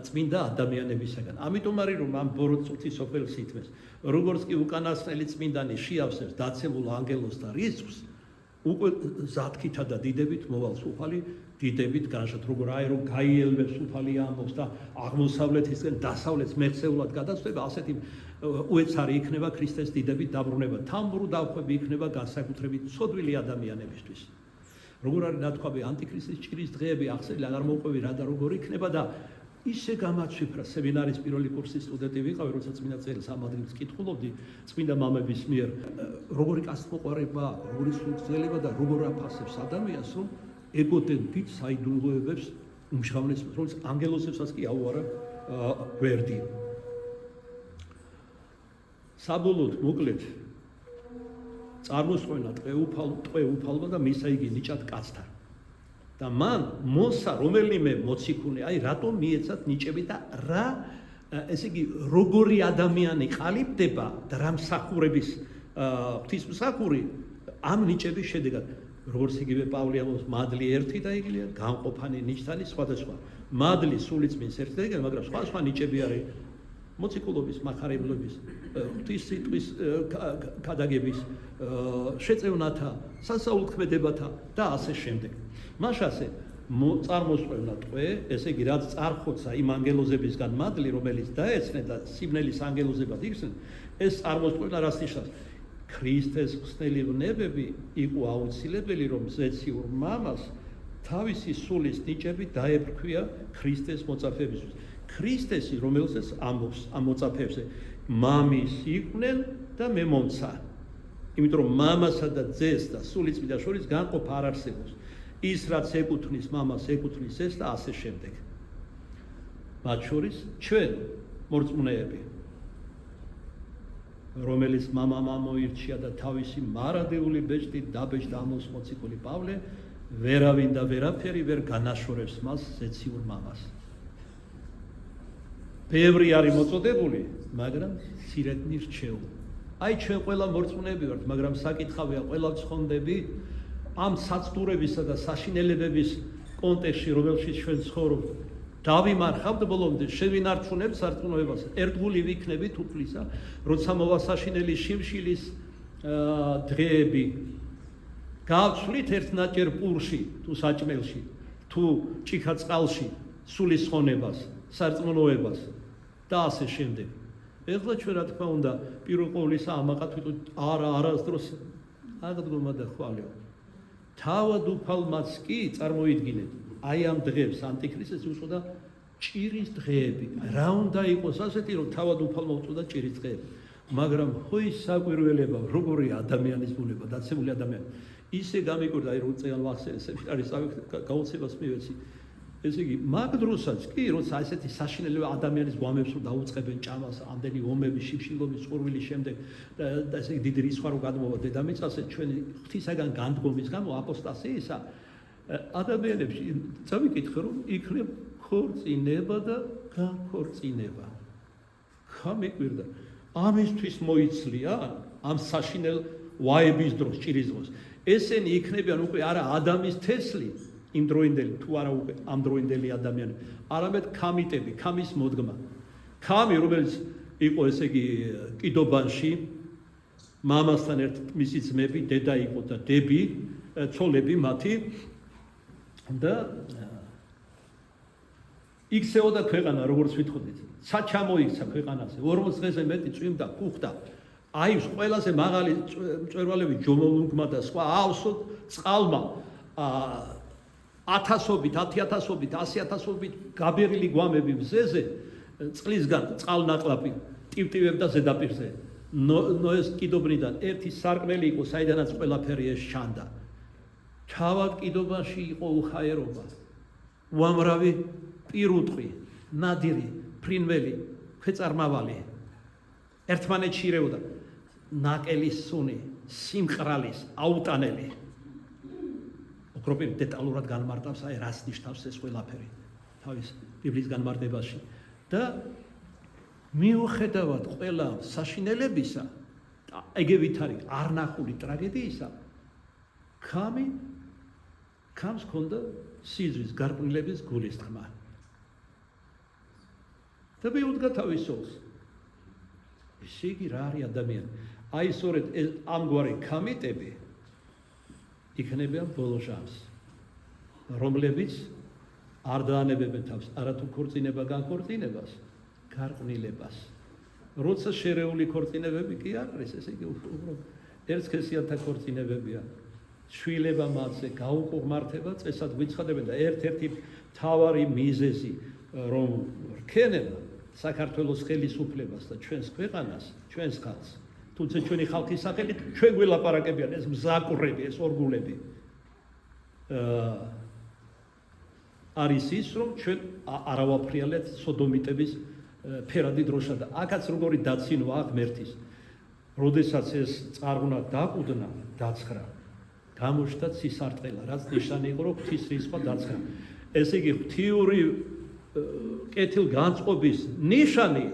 წმინდა ადამიანებისაგან ამიტომ არის რომ ამ ბოროტწუთის სოფელს ითმეს როგორც კი უკანასკნელი წმინდანი შეავსებს დაცემულ ანგელოზთა რიცხვს უკვე ზათქითა და დიდებით მოვალ სუფალი დიდებით განშად როგორ აი რომ გაიელვებს სუფალი ამბობს და აღმოსავლეთისკენ დასავლეთს მეხსეულად გადაწყვეტება ასეთი უეცარი იქნება ქრისტეს დიდებით დაბრუნება თამბური დავხვები იქნება განსაკუთრებით ცოდვილი ადამიანებისთვის როგორ არის ნათქვამი ანტიქრისტის ჭირის დღეები ახსენილი აღარ მოყვევი რა და როგორ იქნება და ისე გამაცვიფრა სემინარის პირველი კურსის სტუდენტი ვიყავი როცა წმინდა წერილს ამ ადგილს კითხულობდი წმინდა მამების მიერ როგორი კაცთმოყვარება როგორი სულწელება და როგორ აფასებს ადამიანს რომ ეგოდენ დიდ საიდუმლოებებს უმშავნეს რომელიც ანგელოზებსაც კი აუარა გვერდი საბოლოოდ მოკლედ წარმოსყვენა ტყვეუფალმა და მისა იგი ნიჭად კაცთან და მან მოსა რომელიმე მოციქული აი რატომ მიეცათ ნიჭები და რა ესე იგი როგორი ადამიანი ყალიბდება და რა მსახურების ღვთისმსახური ამ ნიჭების შედეგად როგორც იგივე პავლე ამბობს მადლი ერთი და იგივეა განყოფანი ნიჭთანი სხვადასხვა მადლი სულიწმინს ერთი და იგივე მაგრამ სხვა ნიჭები არის მოციქულობის მახარებლობის ღვთის სიტყვის ქადაგების შეწევნათა სასაულქმედებათა და ასე შემდეგ მაშასე წარმოსყვევნა ტყვე ესე იგი რაც წარხოცა იმ ანგელოზებისგან მადლი რომელიც დაეცნენ და სიბნელის ანგელოზებად იქცნენ ეს წარმოსყვევნა რას ნიშნავს ქრისტეს ხსნელი ვნებები იყო აუცილებელი რომ ზეციურ მამას თავისი სულის ნიჭები დაებრქვია ქრისტეს მოწაფეებისთვის ქრისტესი რომელსაც ამბობს ამ მოწაფეებზე მამის იყვნენ და მე მომცა იმიტომ რომ მამასა და ძეს და სულიწმინდა შორის განყოფა არ არსებობს ის რაც ეკუთვნის მამას ეკუთვნის ეს და ასე შემდეგ მათ შორის ჩვენ მორწმუნეები რომელიც მამამ ამოირჩია და თავისი მარადეული ბეჭდით დაბეჭდა ამოს მოციქული პავლე ვერავინ და ვერაფერი ვერ განაშორებს მას ზეციურ მამას ბევრი არის მოწოდებული მაგრამ სირეთნი რჩეულ აი ჩვენ ყველა მორწმუნეები ვართ მაგრამ საკითხავია ყველა ცხონდები ამ საცდურებისა და საშინელებების კონტექსტში რომელშიც ჩვენ ცხოვრობთ დავიმარხავთ ბოლომდე შევინარჩუნებ სარწმუნოებას ერთგული ვიქნებით უფლისა როცა მოვა საშინელი შიმშილის დღეები გავცვლით ერთნაჭერ პურში თუ საჭმელში თუ ჭიქა წყალში სულის ხონებას სარწმუნოებას და ასე შემდეგ ეხლა ჩვენ რა თქმა უნდა პირველ ყოვლისა ამაყად ვიტყვით არასდროს აღდგომა და ხვალეო თავად უფალმაც კი წარმოიდგინეთ აი ამ დღეებს ანტიქრისტეს უწოდა ჭირის დღეები რა უნდა იყოს ასეთი რომ თავად უფალმა უწოდა ჭირის დღეები მაგრამ ხო ის საკვირველება როგორი ადამიანის ბუნება დაცემული ადამიანი ისე გამიკვირდა აი რომ წეან ვახსენე სემინარის გაუცებას მივეცი ესე იგი, მაგ დროსაც კი, როცა ესეთი საშინელი ადამიანის გვამებს რომ დაუწყებენ ჭამას, ამდენი ომების, შიფშილობის, წურვილის შემდეგ და ესე იგი დიდი რისხვა რომ გადმოვა დედამიწაზე ჩვენი ღვთისაგან განდგომის გამო აპოსტასიისა ადამიანებში წავიკითხე რომ იქნებ ქორწინება და განქორწინება. გამიკვირდა. ამისთვის მოიცლია ამ საშინელ ვაების დროს, ჭირის დროს. ესენი იქნებიან უკვე არა ადამიანის თესლი, იმ დროინდელი თუ არა უკვე ამ დროინდელი ადამიანები, არამედ ქამიტები, ქამის მოდგმა. ქამი, რომელიც იყო ესე იგი კიდობანში, მამასთან ერთ მისი ძმები, დედა იყო და დები, ცოლები მათი და იქცეოდა ქვეყანა, როგორც ვითხოვდით. საჩამოიქცა ქვეყანაზე, 40 დღეზე მეტი წვიმდა, კუხდა. აივს ყველაზე მაღალი მწვერვალები ჯომოლუნგმა და სხვა აავსოთ წყალმა ათასობით, 10,000-ობით, 100,000-ობით გაბერილი გვამები მზეზე წყლისგან წყალნაკლაპი ტივტივებდა ზედაპირზე. ნოეს კიდობნიდან ერთი სარკმელი იყო, საიდანაც ყველაფერი ეს ჩანდა. თავად კიდობაში იყო უხაერობა. უამრავი პირუტყვი, ნადირი, ფრინველი, ქვეწარმავალი. ერთმანეთში ირეოდა ნაკელის სუნი, სიმყრალის, აუტანელი. უპროპერ დეტალურად განმარტავს აი რას ნიშნავს ეს ყველაფერი თავის ბიბლიის განმარტებაში და მიუხედავად ყველა საშინელებისა და ეგევით არის არნახული ტრაგედიისა ქამს ჰქონდა სიზრის გარყვნილების გულისწყმა და მიუდგა თავის სულს ისე იგი რა არის ადამიანი აი სწორედ ამგვარი ქამიტები იქნებიან ბოლო ჟამს, რომლებიც არ დაანებებენ თავს არათუ ქორწინება განქორწინებას, გარყვნილებას. როცა შერეული ქორწინებები კი არ არის, ესე იგი უბრალოდ ერთსქესიანთა ქორწინებებია. შვილება მათზე გაუყურმართება წესად გვიცხადებენ და ერთ-ერთი მთავარი მიზეზი რომ რქენენ საქართველოს ხელისუფლებას და ჩვენს ქვეყანას, ჩვენს ხალხს თუმცა ჩვენი ხალხის სახელით ჩვენ გველაპარაკებიან ეს მზაკვრები, ეს ორგულები. არის ის, რომ ჩვენ არავაფრიალეთ სოდომიტების ფერადი დროშა და აქაც როგორი დაცინვა ღმერთის. როდესაც ეს წარღვნა დაყუდნა, დაცხრა, გამოჩნდა ცისარტყელა, რაც ნიშანი იყო, რომ ღვთის რისხვა დაცხრა. ესე იგი, ღვთიური კეთილგანწყობის ნიშანი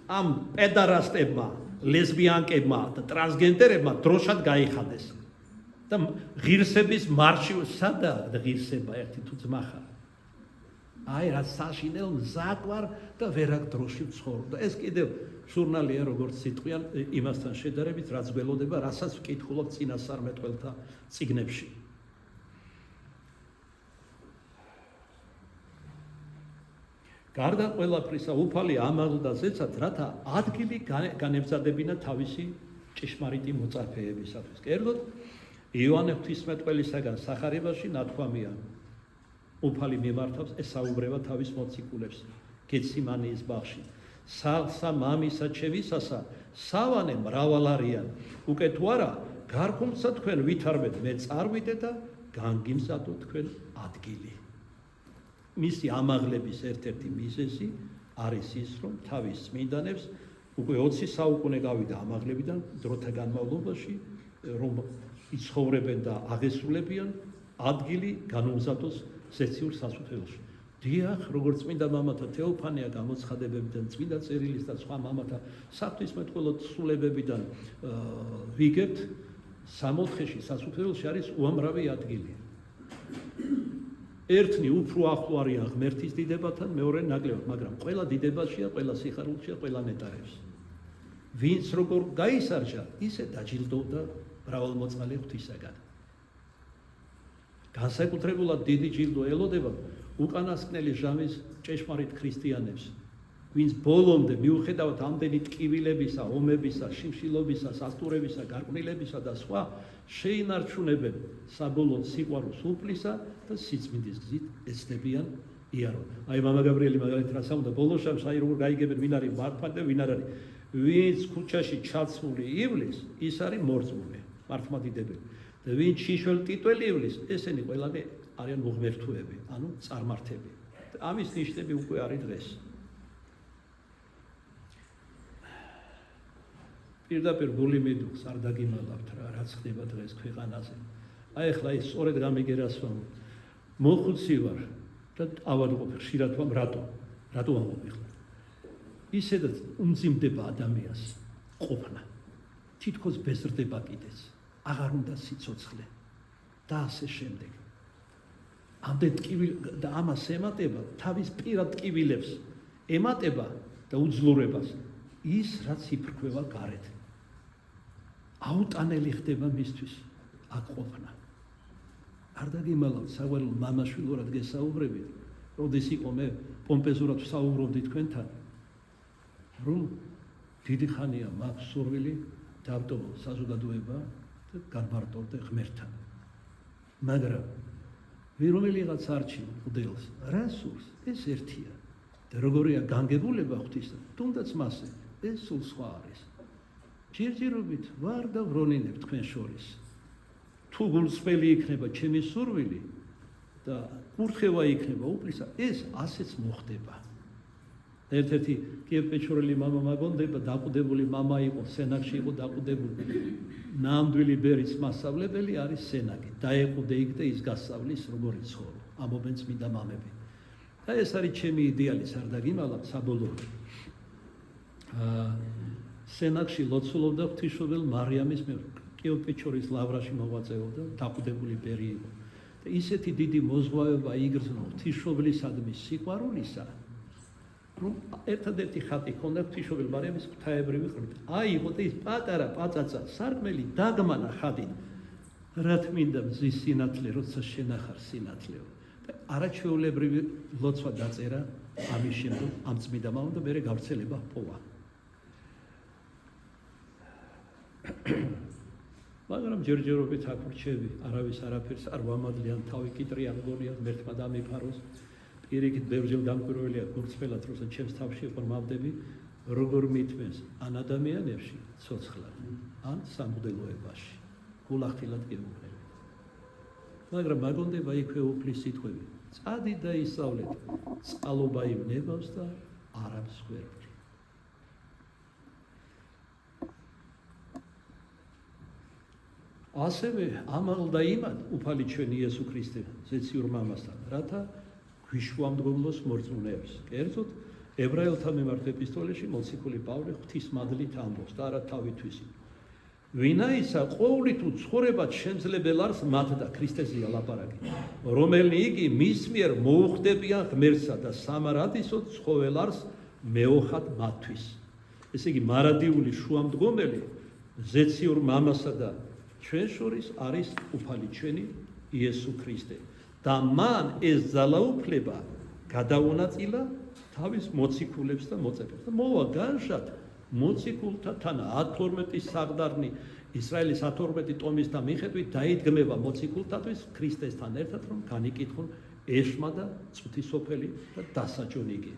ამ პედარასტებმა ლესბიანკებმა და ტრანსგენდერებმა დროშად გაიხადეს და ღირსების მარში სადაა ღირსება ერთი თუ ძმა ხარ აი რა საშინელ მზაკვარ და ვერაგ დროში ვცხოვრობ და ეს კიდევ ჟურნალია როგორც სიტყვიან იმასთან შედარებით რაც გველოდება რასაც ვკითხულობ წინასწარმეტყველთა წიგნებში გარდა ყველაფრისა უფალი ამაღლდა ზეცად, რათა ადგილი განებზადებინა თავისი ჭიშმარიტი მოწაფეებისათვის. კერძოდ, იოანე ღვთისმეტყველისაგან სახარებაში ნათქვამია, უფალი მიმართავს ესაუბრება თავის მოციქულებს, გეციმანიის ბაღში. სახლსა მამისა ჩემისასა, სავანე მრავალ არიან, უკვე თუ არა, გარყვნილსა თქვენ ვითარბეთ, მე წარვიდე და განგიმზადო თქვენ ადგილი. მისი ამაღლების ერთ-ერთი მიზეზი არის ის, რომ თავის წმინდანებს უკვე 20 საუკუნე გავიდა ამაღლებიდან დროთა განმავლობაში, რომ იცხოვრებენ და აღესრულებიან ადგილი განუმზადოს ზეციურ სასუფეველში. დიახ, როგორც წმინდა მამათა თეოფანია გამოცხადებებიდან, წმინდა წერილის და სხვა მამათა საღვთისმეტყველო ცვლილებებიდან ვიგებთ, 64-ში სასუფეველში არის უამრავი ადგილი. ერთნი უფრო ახლო არიან ღმერთის დიდებასთან, მეორე ნაკლებად, მაგრამ ყველა დიდებაშია, ყველა სიხარულშია, ყველა ნეტარებს. ვინც როგორ გაისარჯა, ისე დაჯილდოვდა მრავალმოწმალე ღვთისაგან. განსაკუთრებულად დიდი ჯილდო ელოდება უკანასკნელი ჟამის ჭეშმარიტ ქრისტიანებს, ვინც ბოლომდე მიუხედავად ამდენი ტკივილებისა, ომებისა, შიმშილობისა, სასტურებისა, გარყვნილებისა და სხვა შეინარჩუნებენ საბოლოო სიყვარულს უფლისა და სიწმინდის გზით ეცდებიან იარონ. აი მამა გაბრიელი მაგალითად რას ამბობდა ბოლო ჟამს, აი როგორ გაიგებენ ვინ არის მართლმადიდებელი და ვინ არ არის. ვინც ქუჩაში ჩაცმული ივლის, ის არის მორწმუნე, მართლმადიდებელი. და ვინც შიშველ ტიტველი ივლის, ესენი ყველანი არიან მოღმერთოები, ანუ წარმართები. ამის ნიშნები უკვე არის დღეს. პირდაპირ გული მიდუხს არ დაგიმალავთ რა, რაც ხდება დღეს ქვეყანაზე. აი ახლა ის სწორედ გამიგერას ვამბობ. მოხუცი ვარ და ავადმყოფი ხშირად ვამ რატო ვამბობ ახლა? ისედაც უმძიმდება ადამიანს ყოფნა. თითქოს ბეზრდება კიდეც. აღარ უნდა სიცოცხლე და ასე შემდეგ. ამდენ ტკივილ და ამას ემატება თავის პირად ტკივილებს, ემატება და უძლურებას ის რაც იფრქვევა გარეთ. აუტანელი ხდება მისთვის აქ ყოფნა. არ დაგიმალავთ სავალო მამაშვილურად გესაუბრებით, როდის იყო მე პომპეზურად ვსაუბრობდი თქვენთან, რომ დიდი ხანია მაქვს სურვილი დავტოვო საზოგადოება და განმარტოვდე ღმერთთან. მაგრამ რომელიღაც არჩევ მღვდელს, რა სურს, ეს ერთია. და როგორია განგებულება ღვთისა, თუნდაც მასე, ეს სულ სხვა არის. ჯერჯერობით ვარ და ვრონინებ თქვენ შორის. თუ გულწრფელი იქნება ჩემი სურვილი და კურთხევა იქნება უფლისა, ეს ასეც მოხდება. ერთ-ერთი კიევ-პეჩორელი მამა მაგონდება, დაკვდებული მამა იყო, სენაკში იყო დაკვდებული. ნამდვილი ბერის მასწავლებელი არის სენაკი. დაეკვდე იქ და ის გასწავლის როგორი ცხოვრ. ამობენ წმინდა მამები. და ეს არის ჩემი იდეალის არ დაგიმალავთ საბოლოოდ. სენაკში ლოცულობდა ღვთისმშობელ მარიამის მიერ. კიევ-პეჩორის ლავრაში მოღვაწეობდა, დაკვდებული ბერი იყო. და ისეთი დიდი მოზღვავება იგრძნო ღვთისმშობლისადმი სიყვარულისა, რომ ერთადერთი ხატი ქონდა ღვთისმშობელ მარიამის ღვთაებრივი ხრით. აიღო და ის პატარა პაწაცა სარკმელი დაგმანა ხადით. რა თმინდა მზის სინათლე, როცა შენახარ სინათლეო. და არაჩვეულებრივი ლოცვა დაწერა ამის შემდგომ ამ წმინდა მამამ და მერე გავრცელება ჰპოვა. მაგრამ ჯერჯერობით აქ ვრჩევი, არავის არაფერს არ ვამადლიან, თავი კიტრი არ მგონია, ღმერთმა დამიფაროს. პირიქით ბევრჯერ დამკვირვებელია გულწრფელად, როცა ჩემს თავში ყრმავდები, როგორ მithმეს ან ადამიანებში ცოცხლად, ან სამღვდელოებაში, გულახდილად გეუბნები. მაგრამ მაგონდება იქვე უფლის სიტყვები, წადი და ისწავლეთ, წყალობა ივნებას და არა მსხვერპლი. ასევე ამალდა იმად უფალი ჩვენი იესო ქრისტე ზეციურ მამასთან, რათა გვიშვამდგომლოს მორწმუნეებს. კერძოდ ებრაელთა მიმართ ეპისტოლეში მოციქული პავლე ღვთისმადლით ამბობს და არა თავითვისი. ვინაისა ყოვლით უცხოვრებად შემძლებელ არს მათ და ქრისტეზეა ლაპარაკი, რომელი იგი მის მიერ მოუხდებიან ღმერთსა და სამარადისოდ ცხოველ არს მეოხად მათთვის. ესე იგი მარადიული შუამდგომელი ზეციურ მამასა და ჩვენ შორის არის უფალი ჩვენი იესო ქრისტე. და მან ეს ძალაუფლება გადაუნაწილა თავის მოციქულებს და მოწეფებს. და მოვა განშად მოციქულთა თანა 12 საღდარნი ისრაელის 12 ტომის და მიხედვით დაიდგმება მოციქულთათვის ქრისტესთან ერთად, რომ განიკითხონ ეშმა და წუთისოფელი და დასაჯონიკი.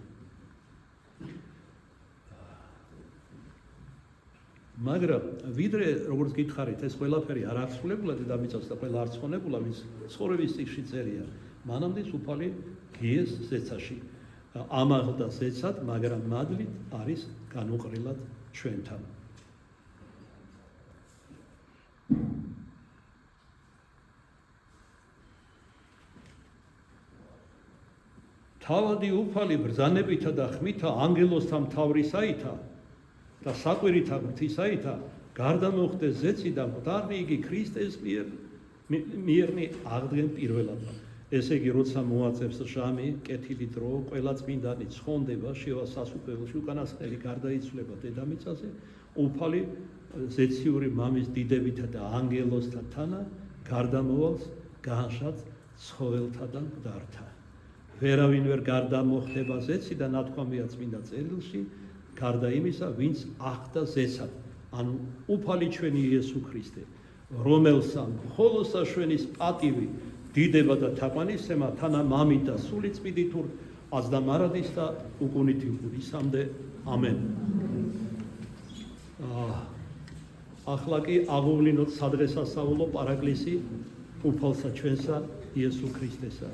მაგრამ ვიდრე როგორც გითხარით, ეს ყველაფერი არ აღსრულებულა დედამიწას და ყველა არც ხონებულა, ვის ცხოვრების წიგნში წერია, მანამდე უფალი გიეს ზეცაში ამაღლდა ზეცად, მაგრამ მადლით არის განუყრილად ჩვენთან. თავადი უფალი ბრძანებითა და ხმითა ანგელოსთა მთავრისაითა და საყვირითა ღვთისაითა გარდა მოხდეს ზეცი და მკვდარი იგი ქრისტეს მიერნი აღდგენ პირველად. ესე იგი, როცა მოაწევს ჟამი, კეთილი დრო, ყველა წმინდანი ცხონდება, შევა სასუფეველში, უკანასკნელი გარდაიცვლება დედამიწაზე, უფალი ზეციური მამის დიდებითა და ანგელოსთა თანა გარდამოვალს განშად ცხოველთა და მკვდართა. ვერავინ ვერ გარდამოხდება ზეცი და ნათქვამია წმინდა წერილში, გარდა იმისა, ვინც ახდა ზეცად, ანუ უფალი ჩვენი იესო ქრისტე, რომელსა მხოლოდ საშვენის პატივი, დიდება და თაყვანისცემა თანა მამით და სული წმინდით აზდამარადის და უკუნითი უდისამდე. ამენ. ახლა კი აღუვლინოთ სადღესასწაულო პარაკლისი უფალსა ჩვენსა იესო ქრისტესა.